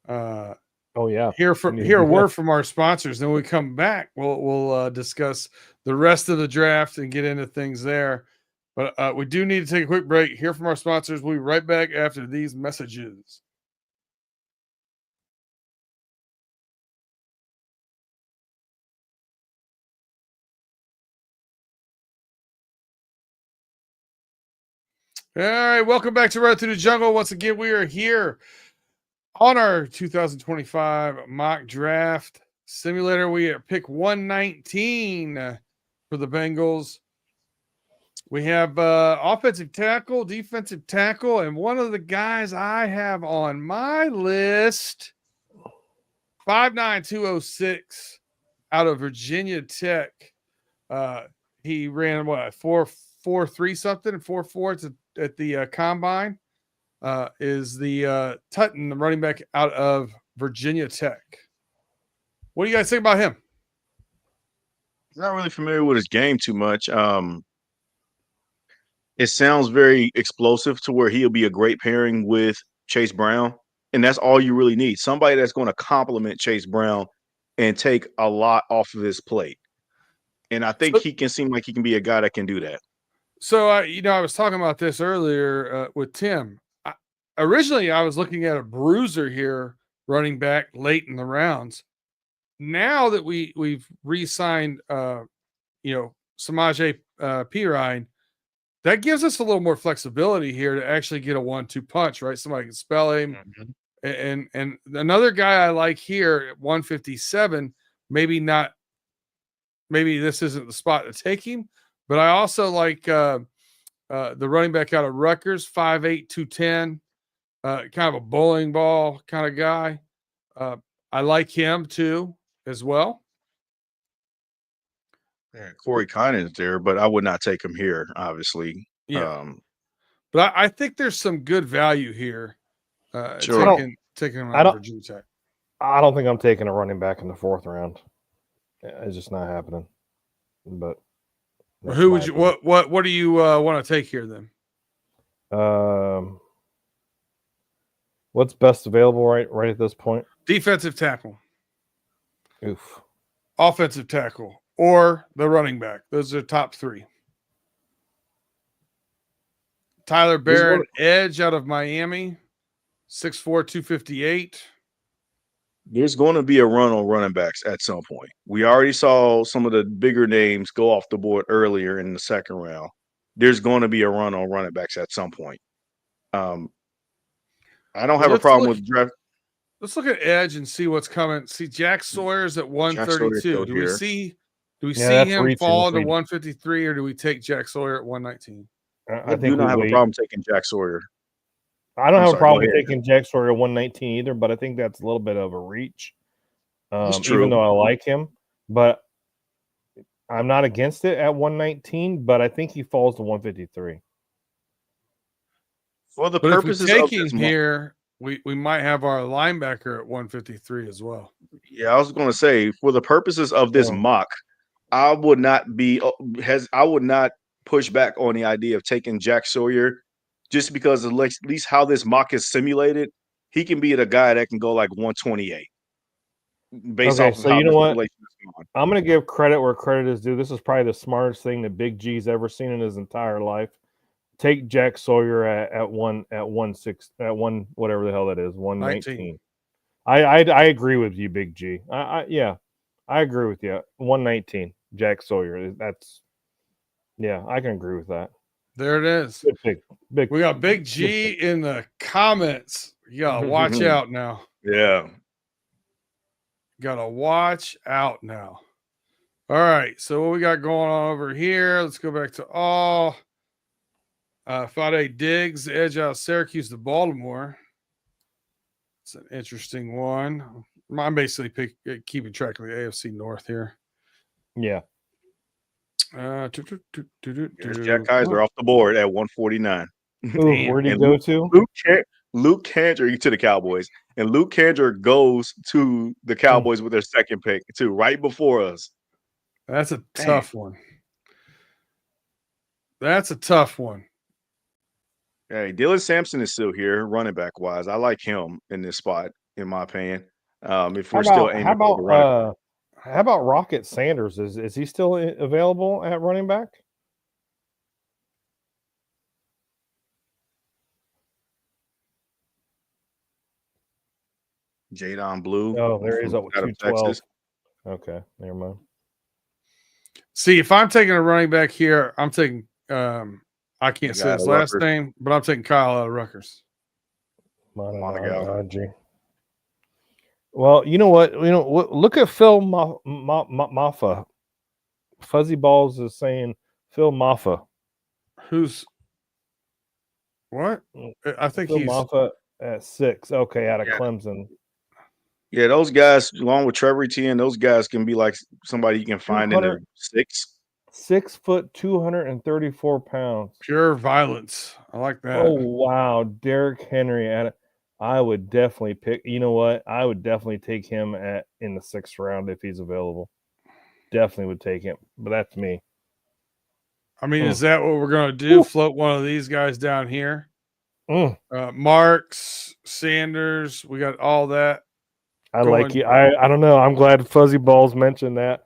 Hear a word from our sponsors. Then when we come back, we'll discuss the rest of the draft and get into things there. But we do need to take a quick break. Hear from our sponsors. We'll be right back after these messages. All right, welcome back to Runnin Thru the Jungle. Once again, we are here on our 2025 mock draft simulator. We are pick 119 for the Bengals. We have offensive tackle, defensive tackle, and one of the guys I have on my list, 5'9", 206, out of Virginia Tech. He ran 4.43 something, 4.4 at the combine. Is the Tutton, the running back out of Virginia Tech. What do you guys think about him? I'm not really familiar with his game too much. It sounds very explosive to where he'll be a great pairing with Chase Brown. And that's all you really need. Somebody that's going to complement Chase Brown and take a lot off of his plate. And I think he can seem like he can be a guy that can do that. So, I was talking about this earlier with Tim. Originally, I was looking at a bruiser here, running back late in the rounds. Now that we've re-signed, Samaje Perine, that gives us a little more flexibility here to actually get a 1-2 punch, right? Somebody can spell him. Mm-hmm. And another guy I like here at 157, maybe this isn't the spot to take him, but I also like the running back out of Rutgers, 5'8", 210. Kind of a bowling ball kind of guy. I like him too as well. Yeah, Corey Kine is there, but I would not take him here, obviously. Yeah. But I think there's some good value here. Sure. Taking him out of Virginia Tech. I don't think I'm taking a running back in the 4th round. It's just not happening. But who would you? What do you want to take here then? What's best available right at this point? Defensive tackle. Oof. Offensive tackle or the running back. Those are top 3. Tyler Barron, edge out of Miami, 6'4", 258. There's going to be a run on running backs at some point. We already saw some of the bigger names go off the board earlier in the second round. There's going to be a run on running backs at some point. I don't have a problem with draft. Let's look at edge and see what's coming. See, Jack Sawyer's at 132. Do we see him fall to 153, or do we take Jack Sawyer at 119? I do not have a problem taking Jack Sawyer. I don't have a problem taking Jack Sawyer at 119 either, but I think that's a little bit of a reach. Even though I like him, but I'm not against it at 119, but I think he falls to 153. For the purposes of this here, we might have our linebacker at 153 as well. Yeah, I was going to say, for the purposes of this mock, I would not push back on the idea of taking Jack Sawyer, just because at least how this mock is simulated, he can be the guy that can go like 128. Based off of so you know what? I'm going to give credit where credit is due. This is probably the smartest thing that Big G's ever seen in his entire life. Take Jack Sawyer at one whatever the hell that is, 119. I agree with you, Big G. I agree with you. 119, Jack Sawyer. I can agree with that. There it is. Big. We got Big G in the comments. You gotta watch out now. Yeah. Gotta watch out now. All right. So what we got going on over here? Let's go back to all. Fade Diggs, edge out of Syracuse to Baltimore. It's an interesting one. I'm basically keeping track of the AFC North here. Yeah. Jack Kaiser off the board at 149. Where'd he go to? Luke Kandrick to the Cowboys. And Luke Kandrick goes to the Cowboys with their second pick, too, right before us. That's a tough one. That's a tough one. Hey, Dylan Sampson is still here, running back wise. I like him in this spot, in my opinion. If we're still aiming for the running back. How about Rocket Sanders? Is he still available at running back? Jadon Blue. Oh, there is 212. Okay, never mind. See, if I'm taking a running back here, I'm taking I can't say his last name, but I'm taking Kyle out of Rutgers. Well, you know what? Look at Phil Maffa. Fuzzy Balls is saying Phil Maffa. Who's what? I think Phil Maffa at 6. Okay, out of Clemson. Yeah, those guys, along with Trevor Etienne, those guys can be like somebody you can find in the 6. 6 foot, 234 pounds. Pure violence. I like that. Oh, wow. Derrick Henry. I would definitely pick. You know what? I would definitely take him in the 6th round if he's available. Definitely would take him. But that's me. I mean, is that what we're going to do? Float one of these guys down here? Marks, Sanders. We got all that. I like you. I don't know. I'm glad Fuzzy Balls mentioned that.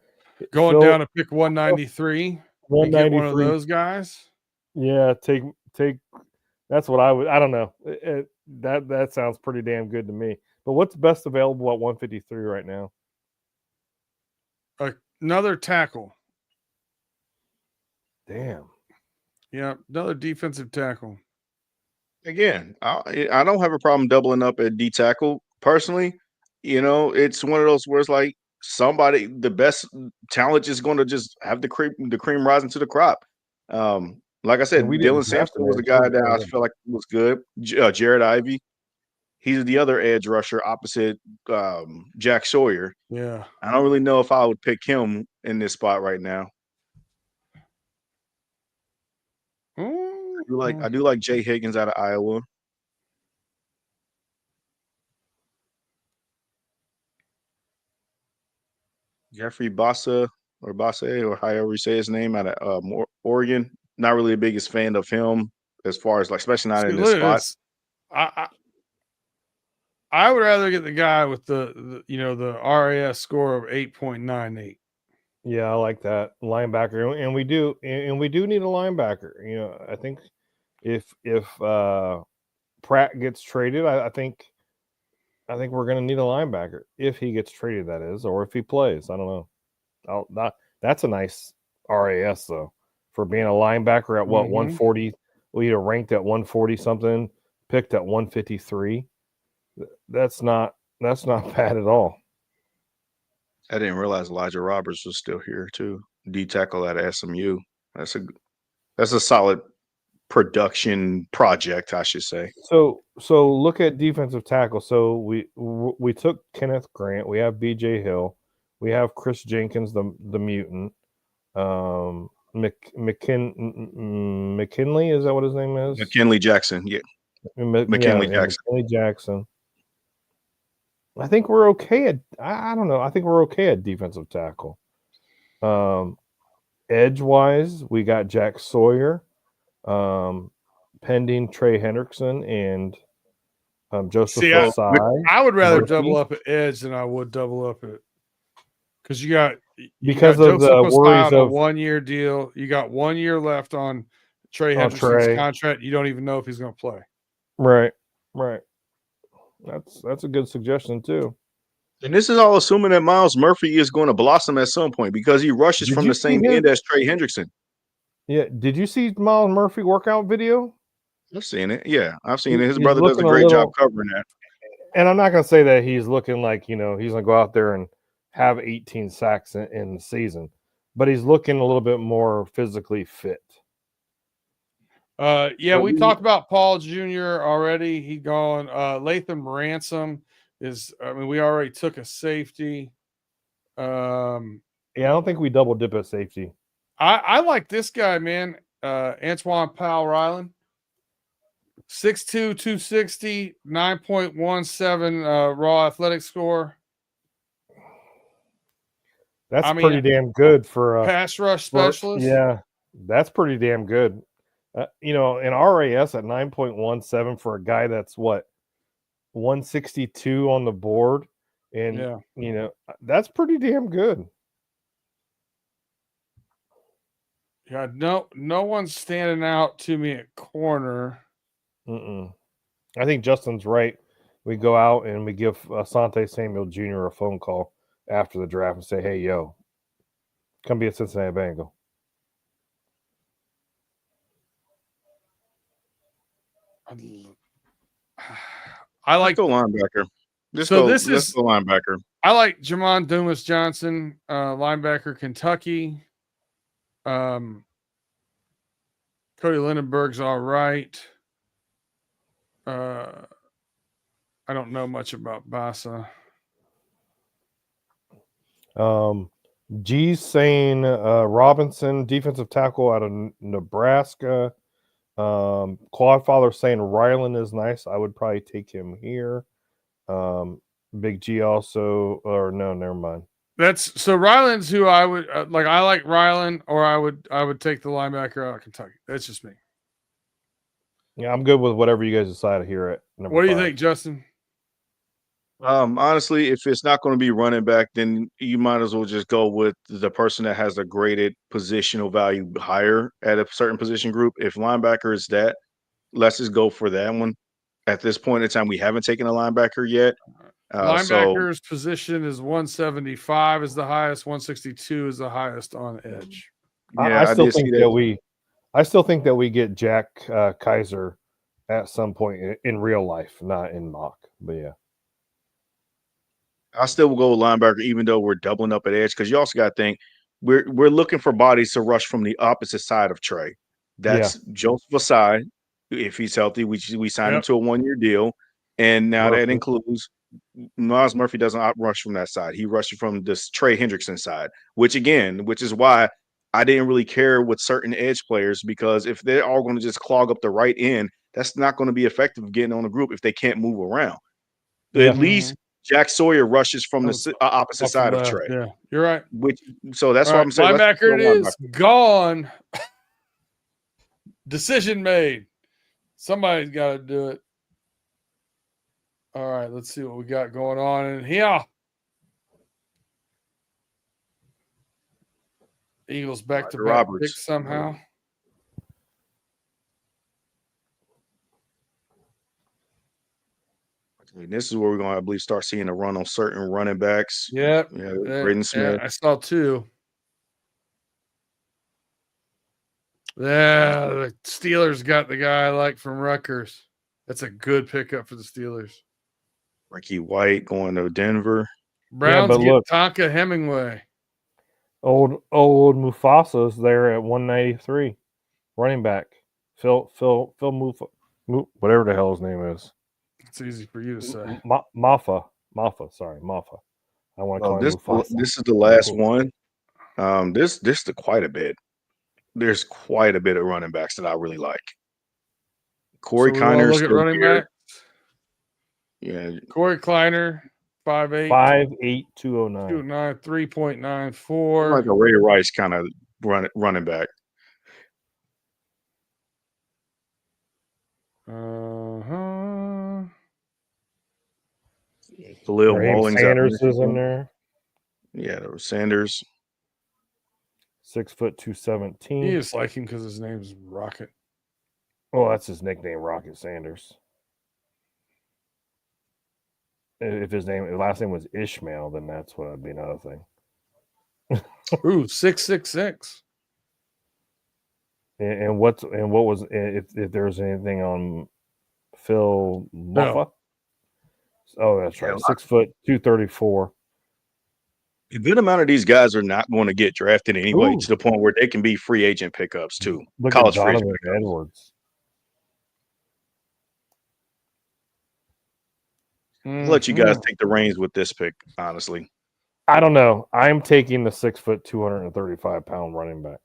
Going down to pick 193. 193. Get one of those guys. Yeah, take. That's what I would. I don't know. That sounds pretty damn good to me. But what's best available at 153 right now? Another tackle. Damn. Yeah, another defensive tackle. Again, I don't have a problem doubling up at D tackle personally. It's one of those where it's like the best talent is going to just have the cream rising to the crop. Like I said, Dylan Sampson was a guy that I feel like was good. Jared Ivey, he's the other edge rusher opposite Jack Sawyer. Yeah, I don't really know if I would pick him in this spot right now. I do like Jay Higgins out of Iowa. Jeffrey Bassa or however you say his name out of Oregon. Not really the biggest fan of him as far as especially not in this spot. I would rather get the guy with the RAS score of 8.98. Yeah, I like that linebacker, and we do need a linebacker. I think if Pratt gets traded, I think I think we're going to need a linebacker if he gets traded, that is, or if he plays. I don't know. That's a nice RAS, though, for being a linebacker at what, 140? Well, either ranked at 140 something, picked at 153. That's not bad at all. I didn't realize Elijah Roberts was still here too. D tackle at SMU. That's a solid production project, I should say. So look at defensive tackle. So we took Kenneth Grant. We have B.J. Hill. We have Chris Jenkins, the mutant. McKinley, is that what his name is? McKinley Jackson. Yeah. McKinley Jackson. I think we're okay at. I don't know. I think we're okay at defensive tackle. Edge wise, we got Jack Sawyer. Pending Trey Hendrickson and Joseph Osai. I would rather double up at edge than I would double up at, because you got of the worries of 1 year deal. You got 1 year left on Trey Hendrickson's contract. You don't even know if he's going to play. Right. That's a good suggestion too. And this is all assuming that Myles Murphy is going to blossom at some point, because he rushes from the same end as Trey Hendrickson. Yeah. Did you see Myles Murphy workout video? I've seen it. Yeah, I've seen it. His brother does a great job covering that. And I'm not going to say that he's looking like, he's going to go out there and have 18 sacks in the season, but he's looking a little bit more physically fit. We talked about Paul Jr. already. He gone. Latham Ransom is. I mean, we already took a safety. I don't think we double dip at safety. I like this guy, man. Antoine Powell-Ryland. 6'2", 260, 9.17 raw athletic score. That's pretty damn good for a pass rush specialist. Yeah, that's pretty damn good. In RAS at 9.17 for a guy that's 162 on the board, and that's pretty damn good. Yeah, no one's standing out to me at corner. I think Justin's right. We go out and we give Asante Samuel Jr. a phone call after the draft and say, "Hey, yo, come be a Cincinnati Bengal." I like the linebacker. Let's go linebacker. I like Jamon Dumas Johnson, linebacker, Kentucky. Cody Lindenberg's all right. I don't know much about Bassa. G's saying Robinson, defensive tackle out of Nebraska. Quadfather saying Ryland is nice. I would probably take him here. Big G also, or no, never mind. So Ryland's who I would like. I like Ryland, or I would take the linebacker out of Kentucky. That's just me. Yeah, I'm good with whatever you guys decide here at number 5. What do you think, Justin? Honestly, if it's not going to be running back, then you might as well just go with the person that has a graded positional value higher at a certain position group. If linebacker is that, let's just go for that one. At this point in time, we haven't taken a linebacker yet. Linebacker's position is 175 is the highest, 162 is the highest on edge. Yeah, I still think that we get Jack Kaiser at some point in real life, not in mock. But yeah, I still will go with linebacker, even though we're doubling up at edge, because you also got to think we're looking for bodies to rush from the opposite side of Trey. That's Joseph Osai. If he's healthy, we signed him to a 1-year deal, and now that includes Myles Murphy doesn't rush from that side. He rushes from this Trey Hendrickson side, which is why I didn't really care with certain edge players, because if they're all going to just clog up the right end, that's not going to be effective getting on the group if they can't move around. At least Jack Sawyer rushes from the opposite side of Trey. Yeah, you're right. So that's why I'm saying linebacker it is gone. Decision made. Somebody's got to do it. All right, let's see what we got going on in here. Eagles back-to-back picks somehow. And this is where we're going to, I believe, start seeing a run on certain running backs. Yep. Yeah, Braden Smith. I saw 2. Yeah, the Steelers got the guy I like from Rutgers. That's a good pickup for the Steelers. Ricky White going to Denver. Browns get Tonka Hemingway. Old Mufasa's there at 193, running back. Phil whatever the hell his name is. It's easy for you to say. Maffa. Sorry, Maffa. I want to call him Mufasa. This is the last one. This is quite a bit. There's quite a bit of running backs that I really like. Corey Kiner. Look at running back. Yeah. Corey Kleiner, 5'8". 5'8", 209. 209, 3.94. Like a Ray Rice kind of running back. Khalil Mullings Sanders is in there. Yeah, there was Sanders. 6 foot 217. You just like him because his name's Rocket. Well, that's his nickname, Rocket Sanders. If his last name was Ishmael, then that's what would be another thing. Ooh, 6'6". And what was if there was anything on Phil Muffa? No. Oh, that's right. 6 foot 234. A good amount of these guys are not going to get drafted anyway, to the point where they can be free agent pickups too. Look College at free Donovan agent pickups. Edwards. I'll let you guys take the reins with this pick, honestly. I don't know. I'm taking the 6 foot 235 pound running back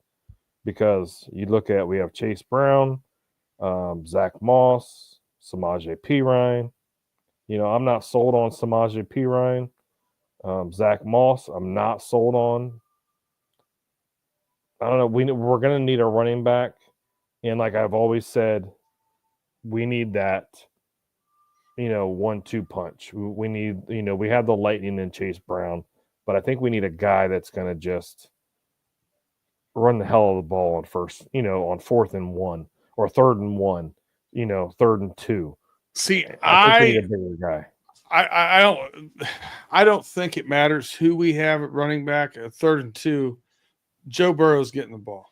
because you look at we have Chase Brown, Zach Moss, Samaje Perine. You know, I'm not sold on Samaje Perine. Zach Moss, I'm not sold on. I don't know. We're going to need a running back. And like I've always said, we need that, 1-2 punch. We need, we have the lightning in Chase Brown, but I think we need a guy that's going to just run the hell of the ball on first, on 4th and 1 or 3rd and 1, 3rd and 2. See, I think we need a bigger guy. I don't think it matters who we have at running back at 3rd and 2. Joe Burrow's getting the ball.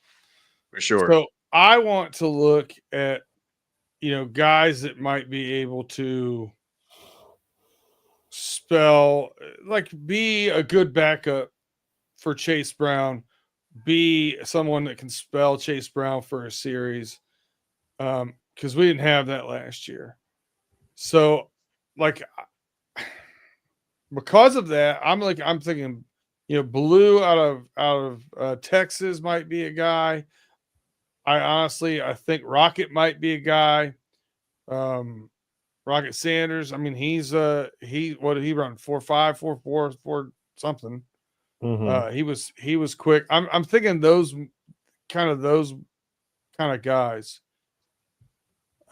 For sure. So I want to look at, guys that might be able to be a good backup for Chase Brown, be someone that can spell Chase Brown for a series. Because we didn't have that last year. So because of that, I'm thinking, Blue out of Texas might be a guy. I think Rocket might be a guy. Rocket Sanders. I mean, what did he run? 4.5, 4.4, 4 something. Mm-hmm. He was quick. I'm thinking those kind of guys.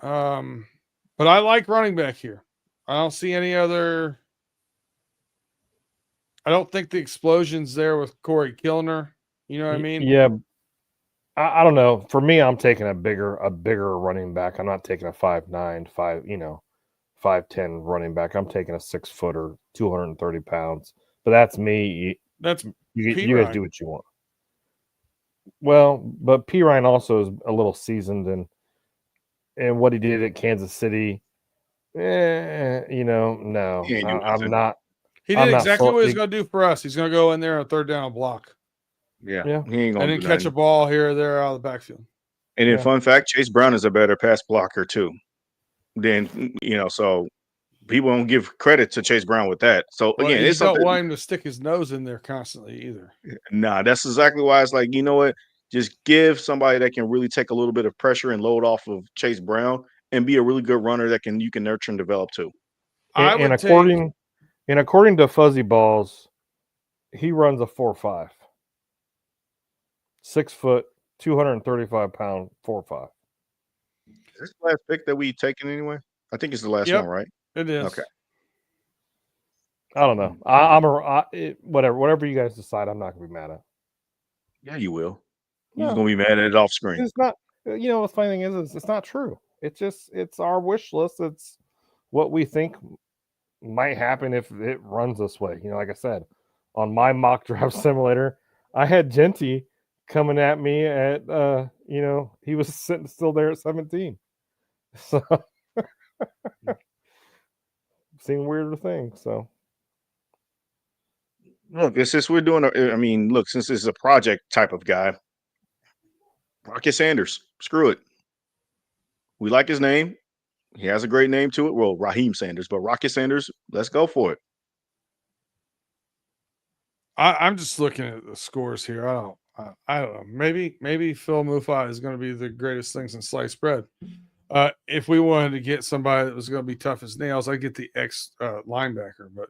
But I like running back here. I don't see any other. I don't think the explosion's there with Corey Kilner. You know what I mean? Yeah. I don't know. For me, I'm taking a bigger running back. I'm not taking a 5'9", 5'10" running back. I'm taking a 6 footer, 230 pounds. But that's me. That's you guys do what you want. Well, but Perine also is a little seasoned and what he did at Kansas City. No, I'm not. He did exactly what he's going to do for us. He's going to go in there on 3rd down block. Yeah. He ain't going to catch a ball here or there out of the backfield. And then, fun fact, Chase Brown is a better pass blocker too. Then so people don't give credit to Chase Brown with that. So again, you don't want him to stick his nose in there constantly either. Nah, that's exactly why it's like, you know what? Just give somebody that can really take a little bit of pressure and load off of Chase Brown and be a really good runner that you can nurture and develop too. According to Fuzzy Balls, he runs a 4.5. 6 foot, 235 pound, 4.5. Is this the last pick that we taken anyway? I think it's the last one, right? It is. Okay. I don't know. Whatever you guys decide, I'm not gonna be mad at. Yeah, you will. You're gonna be mad at it off screen. It's not. The funny thing is it's not true. It's our wish list. It's what we think might happen if it runs this way. Like I said, on my mock draft simulator, I had Genty coming at me at, he was sitting still there at 17. So, seeing weirder things. So, look, since we're doing, since this is a project type of guy, Rocket Sanders, screw it. We like his name. He has a great name to it. Well, Raheem Sanders, but Rocket Sanders, let's go for it. I'm just looking at the scores here. I don't know. Maybe Phil Mufa is going to be the greatest thing since sliced bread. If we wanted to get somebody that was going to be tough as nails, I'd get the linebacker, but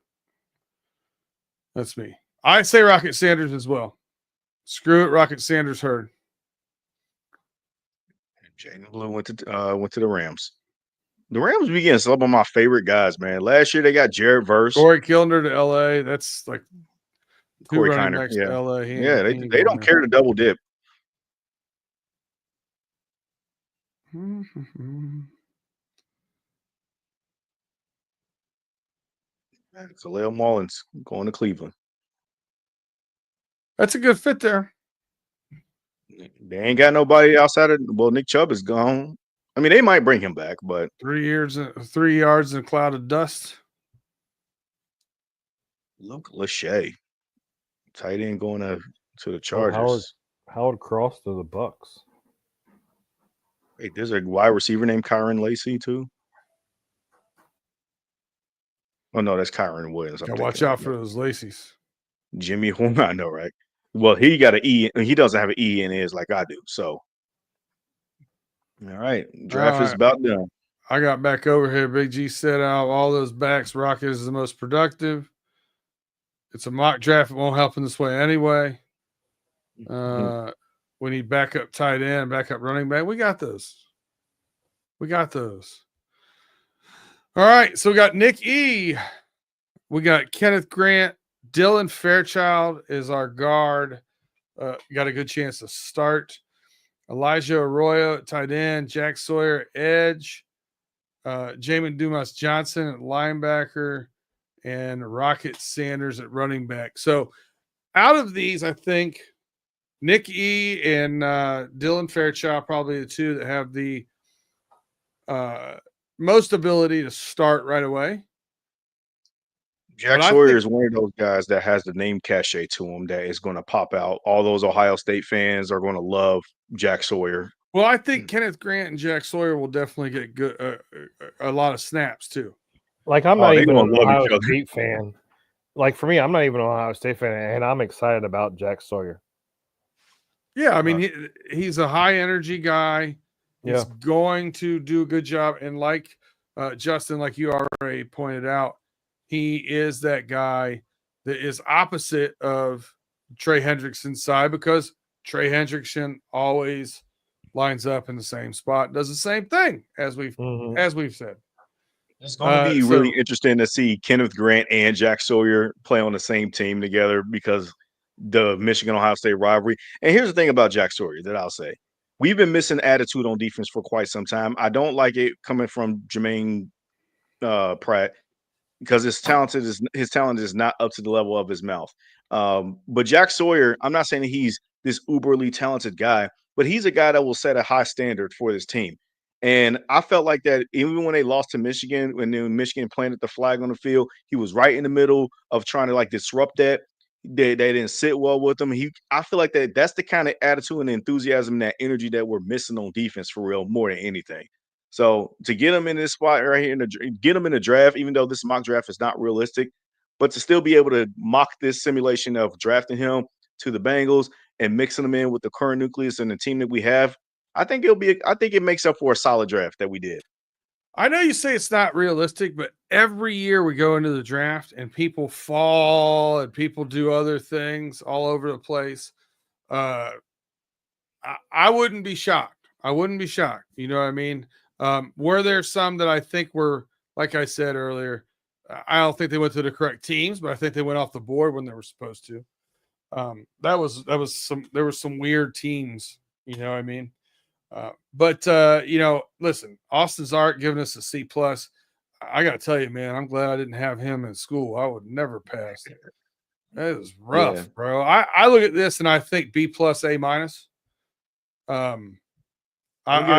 that's me. I say Rocket Sanders as well. Screw it, Rocket Sanders heard. Jaden Blue went to the Rams. The Rams be getting some of my favorite guys, man. Last year they got Jared Verse, Corey Kilner to LA. That's like Corey Kiner. Yeah, to LA. They don't care to double dip. Khalil Mullins going to Cleveland. That's a good fit there. They ain't got nobody outside of Nick Chubb is gone. I mean, they might bring him back, but 3 yards in a cloud of dust. Luke Lachey, tight end going to the Chargers. Howard Cross to the Bucks. Wait, there's a wide receiver named Kyron Lacey too. Oh no, that's Kyron Williams. Watch out for those Lacey's. Jimmy Horn, I know, right? Well, he got an E. He doesn't have an E in his like I do. So, all right, draft is about done. I got back over here. Big G said out all those backs. Rocket is the most productive. It's a mock draft. It won't help in this way anyway. We need backup tight end, backup running back. We got those. All right. So we got Nick E. We got Kenneth Grant. Dylan Fairchild is our guard. Got a good chance to start. Elijah Arroyo at tight end. Jack Sawyer at edge. Jamin Dumas Johnson at linebacker. And Rocket Sanders at running back. So out of these, I think Nick E. and Dylan Fairchild probably the two that have the most ability to start right away. Jack Sawyer is one of those guys that has the name cachet to him that is going to pop out. All those Ohio State fans are going to love Jack Sawyer. Well, I think Kenneth Grant and Jack Sawyer will definitely get good a lot of snaps too. Like I'm not even an Ohio State fan. Like for me, I'm not even an Ohio State fan, and I'm excited about Jack Sawyer. Yeah, I mean he's a high energy guy. He's going to do a good job, and like Justin, like you already pointed out, he is that guy that is opposite of Trey Hendrickson's side because Trey Hendrickson always lines up in the same spot, does the same thing as we've said. It's going to be really interesting to see Kenneth Grant and Jack Sawyer play on the same team together because the Michigan-Ohio State rivalry. And here's the thing about Jack Sawyer that I'll say. We've been missing attitude on defense for quite some time. I don't like it coming from Jermaine Pratt because his talent is not up to the level of his mouth. But Jack Sawyer, I'm not saying he's this uberly talented guy, but he's a guy that will set a high standard for this team. And I felt like that even when they lost to Michigan, when Michigan planted the flag on the field, he was right in the middle of trying to disrupt that. They didn't sit well with him. I feel like that's the kind of attitude and enthusiasm, and that energy that we're missing on defense for real, more than anything. So to get him in this spot right here, get him in the draft, even though this mock draft is not realistic, but to still be able to mock this simulation of drafting him to the Bengals and mixing them in with the current nucleus and the team that we have, I think it makes up for a solid draft that we did. I know you say it's not realistic, but every year we go into the draft and people fall and people do other things all over the place. I wouldn't be shocked. You know what I mean? Were there some that I think were, like I said earlier, I don't think they went to the correct teams, but I think they went off the board when they were supposed to. There were some weird teams, you know what I mean? But listen, Austin's Art giving us a C+. I got to tell you, man, I'm glad I didn't have him in school. I would never pass. That is rough, bro. I look at this and I think B plus A minus. I'd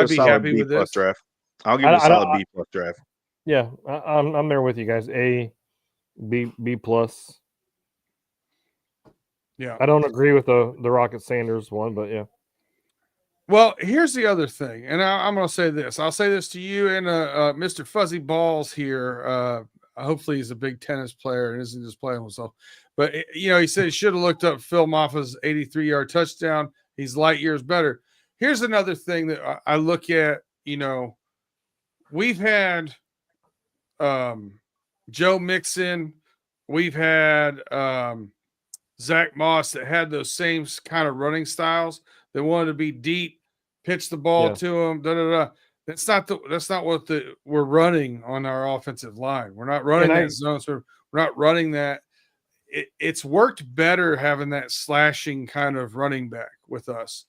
be happy with this draft. I'll give it a solid B plus draft. Yeah, I'm there with you guys. A, B plus. Yeah, I don't agree with the Rocket Sanders one, but yeah. Well, here's the other thing, and I'm going to say this. I'll say this to you and Mr. Fuzzy Balls here. Hopefully, he's a big tennis player and isn't just playing himself. But he said he should have looked up Phil Maffa's 83-yard touchdown. He's light years better. Here's another thing that I look at. We've had Joe Mixon, we've had Zach Moss that had those same kind of running styles. They wanted to be deep, pitch the ball to him. That's not what we're running on our offensive line. We're not running that zone. So we're not running that. It's worked better having that slashing kind of running back with us.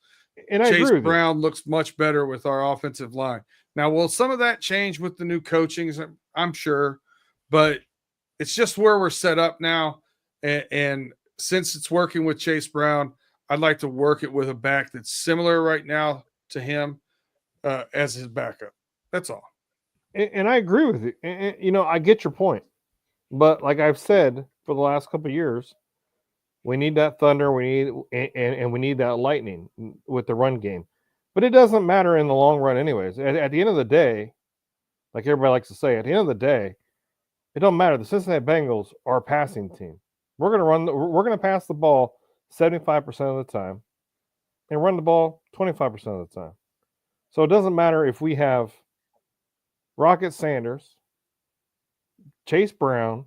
And Chase Brown looks much better with our offensive line. Now, will some of that change with the new coaching? I'm sure, but it's just where we're set up now. And since it's working with Chase Brown, I'd like to work it with a back that's similar right now to him as his backup. That's all. And I agree with you. And, I get your point. But like I've said for the last couple of years, we need that thunder. We need that lightning with the run game. But it doesn't matter in the long run anyways. At the end of the day, like everybody likes to say, at the end of the day, it don't matter. The Cincinnati Bengals are a passing team. We're going to pass the ball 75% of the time and run the ball 25% of the time. So it doesn't matter if we have Rocket Sanders, Chase Brown,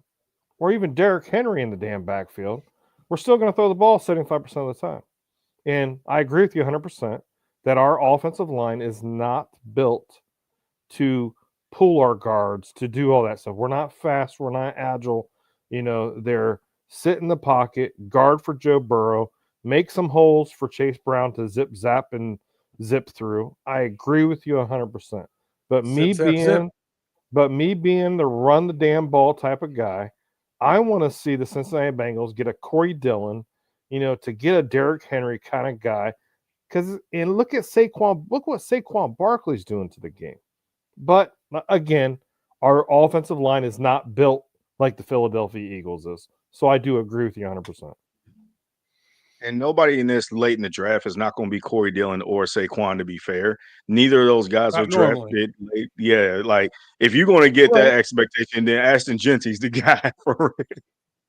or even Derrick Henry in the damn backfield. We're still going to throw the ball 75% of the time. And I agree with you 100% that our offensive line is not built to pull our guards, to do all that stuff. We're not fast. We're not agile. They're sit in the pocket, guard for Joe Burrow, make some holes for Chase Brown to zip, zap, and zip through. I agree with you 100%. But me being the run the damn ball type of guy, I want to see the Cincinnati Bengals get a Corey Dillon, to get a Derrick Henry kind of guy. And look at Saquon. Look what Saquon Barkley's doing to the game. But again, our offensive line is not built like the Philadelphia Eagles is. So I do agree with you 100%. And nobody in this late in the draft is not going to be Corey Dillon or Saquon, to be fair. Neither of those guys are drafted late. Yeah, like if you're going to get that expectation, then Ashton Genty's the guy for it.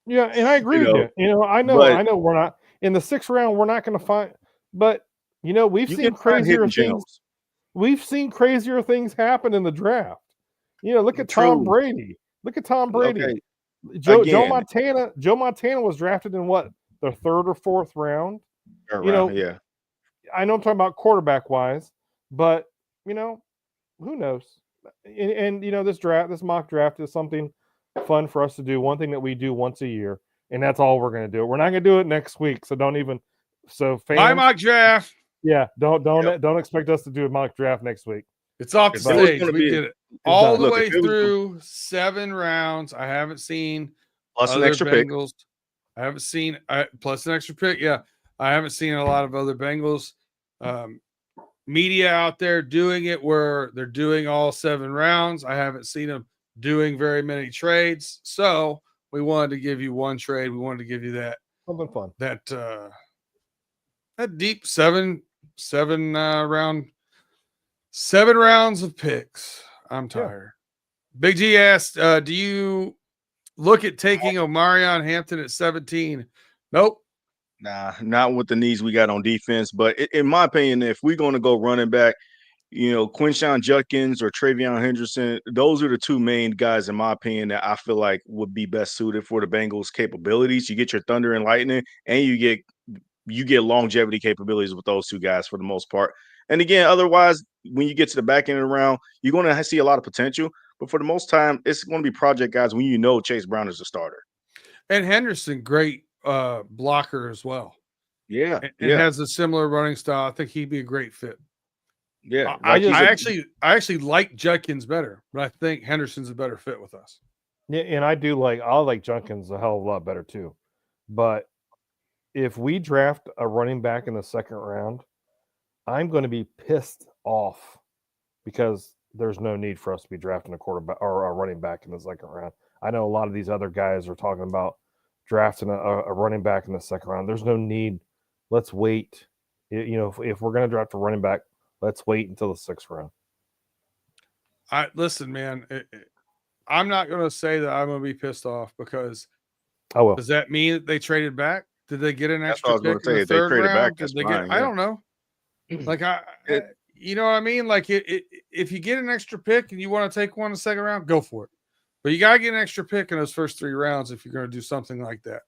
Yeah, and I agree with you. I know we're not in the 6th round, we're not going to find, but we've seen crazier things. We've seen crazier things happen in the draft. Look at Tom Brady. Okay. Joe Montana was drafted in what, the 3rd or 4th round? Yeah. I know I'm talking about quarterback wise, but who knows? And this mock draft is something fun for us to do. One thing that we do once a year, and that's all we're going to do. We're not going to do it next week, so don't even. So fans, my mock draft. Yeah, don't expect us to do a mock draft next week. It's off the stage. We did it all the way through 7 rounds. I haven't seen plus an extra Bengals. I haven't seen plus an extra pick. Yeah, I haven't seen a lot of other Bengals media out there doing it where they're doing all 7 rounds. I haven't seen them doing very many trades. So we wanted to give you one trade. We wanted to give you that something fun. That deep 7 rounds of picks. I'm tired. Yeah. Big G asked, do you look at taking Omarion Hampton at 17? Nope. Nah, not with the needs we got on defense. But in my opinion, if we're going to go running back, Quinshon Judkins or Travion Henderson, those are the 2 main guys, in my opinion, that I feel like would be best suited for the Bengals' capabilities. You get your thunder and lightning, and you get longevity capabilities with those 2 guys for the most part. And again, otherwise, when you get to the back end of the round, you're going to see a lot of potential. But for the most time, it's going to be project guys when Chase Brown is the starter. And Henderson, great blocker as well. Yeah. And has a similar running style. I think he'd be a great fit. Yeah, I actually like Judkins better, but I think Henderson's a better fit with us. Yeah, and I like Junkins a hell of a lot better too. But if we draft a running back in the second round, I'm going to be pissed off because there's no need for us to be drafting a quarterback or a running back in the second round. I know a lot of these other guys are talking about drafting a running back in the second round. There's no need. Let's wait. If we're going to draft a running back, let's wait until the 6th round. Listen, man. I'm not going to say that I'm going to be pissed off because does that mean that they traded back? Did they get an extra pick in the third round? Did they get? I don't know. Like you know what I mean? Like if you get an extra pick and you want to take one in the second round, go for it. But you got to get an extra pick in those first 3 rounds if you're going to do something like that.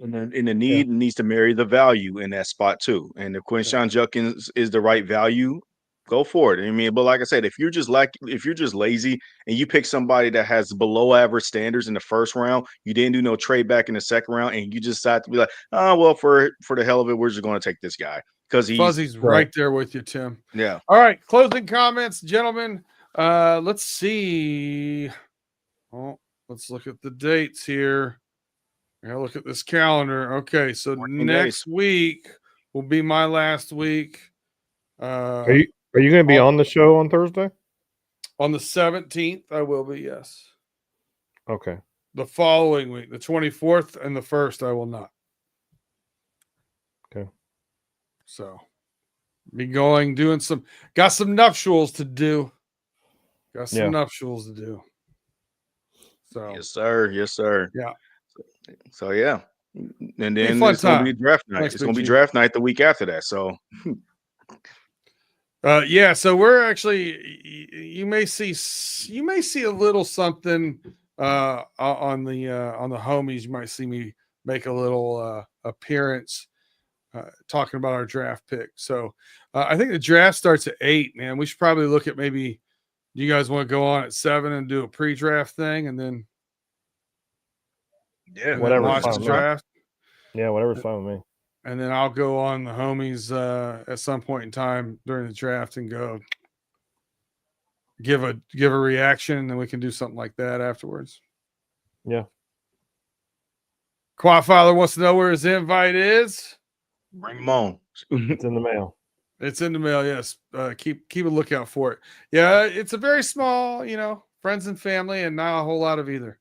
And then the need needs to marry the value in that spot too. And if Quinshon Judkins is the right value, go for it. I mean, but like I said, if you're just lazy and you pick somebody that has below average standards in the first round, you didn't do no trade back in the second round, and you just decide to be like, oh well, for the hell of it, we're just going to take this guy because Fuzzy's right there with you, Tim. Yeah. All right, closing comments, gentlemen. Let's see. Oh, let's look at the dates here. I gotta look at this calendar. Okay, so next week will be my last week. Are you going to be on the show on Thursday? On the 17th, I will be, yes. Okay. The following week, the 24th and the 1st, I will not. Okay. So, doing got some nuptials to do. So, yes, sir. Yes, sir. Yeah. So, yeah. And then it's going to be draft night. It's going to be draft night the week after that. So, yeah, so we're actually you may see a little something on the homies. You might see me make a little appearance talking about our draft pick. So I think the draft starts at 8, man. We should probably look at maybe you guys want to go on at 7 and do a pre-draft thing and then whatever watch the draft. Yeah, whatever's fine with me. And then I'll go on the homies at some point in time during the draft and go give a reaction, and then we can do something like that afterwards. Yeah. Quadfather wants to know where his invite is. Bring him on. It's in the mail. It's in the mail, yes. Keep a lookout for it. Yeah, it's a very small, friends and family, and not a whole lot of either.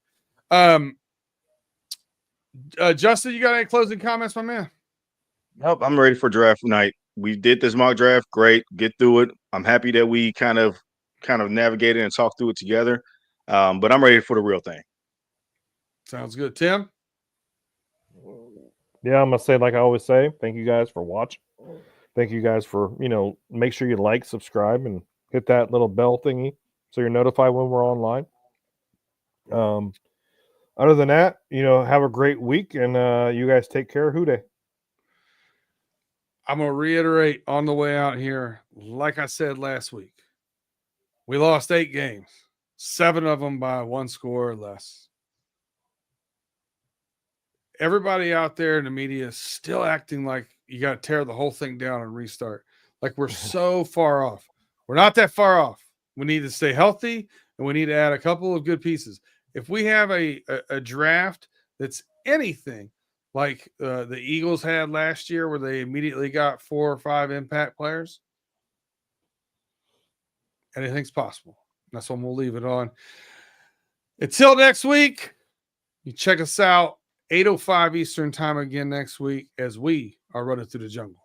Justin, you got any closing comments, my man? Nope, I'm ready for draft night. We did this mock draft. Great. Get through it. I'm happy that we kind of navigated and talked through it together. But I'm ready for the real thing. Sounds good. Tim? Yeah, I'm going to say, like I always say, thank you guys for watching. Thank you guys for, make sure you like, subscribe, and hit that little bell thingy so you're notified when we're online. Other than that, have a great week, and you guys take care. Hooday. I'm going to reiterate on the way out here, like I said last week, we lost 8 games, 7 of them by 1 score or less. Everybody out there in the media is still acting like you got to tear the whole thing down and restart. Like we're so far off. We're not that far off. We need to stay healthy, and we need to add a couple of good pieces. If we have a draft that's anything like the Eagles had last year where they immediately got 4 or 5 impact players, anything's possible. That's when we'll leave it on. Until next week, you check us out, 8:05 Eastern time again next week as we are running through the jungle.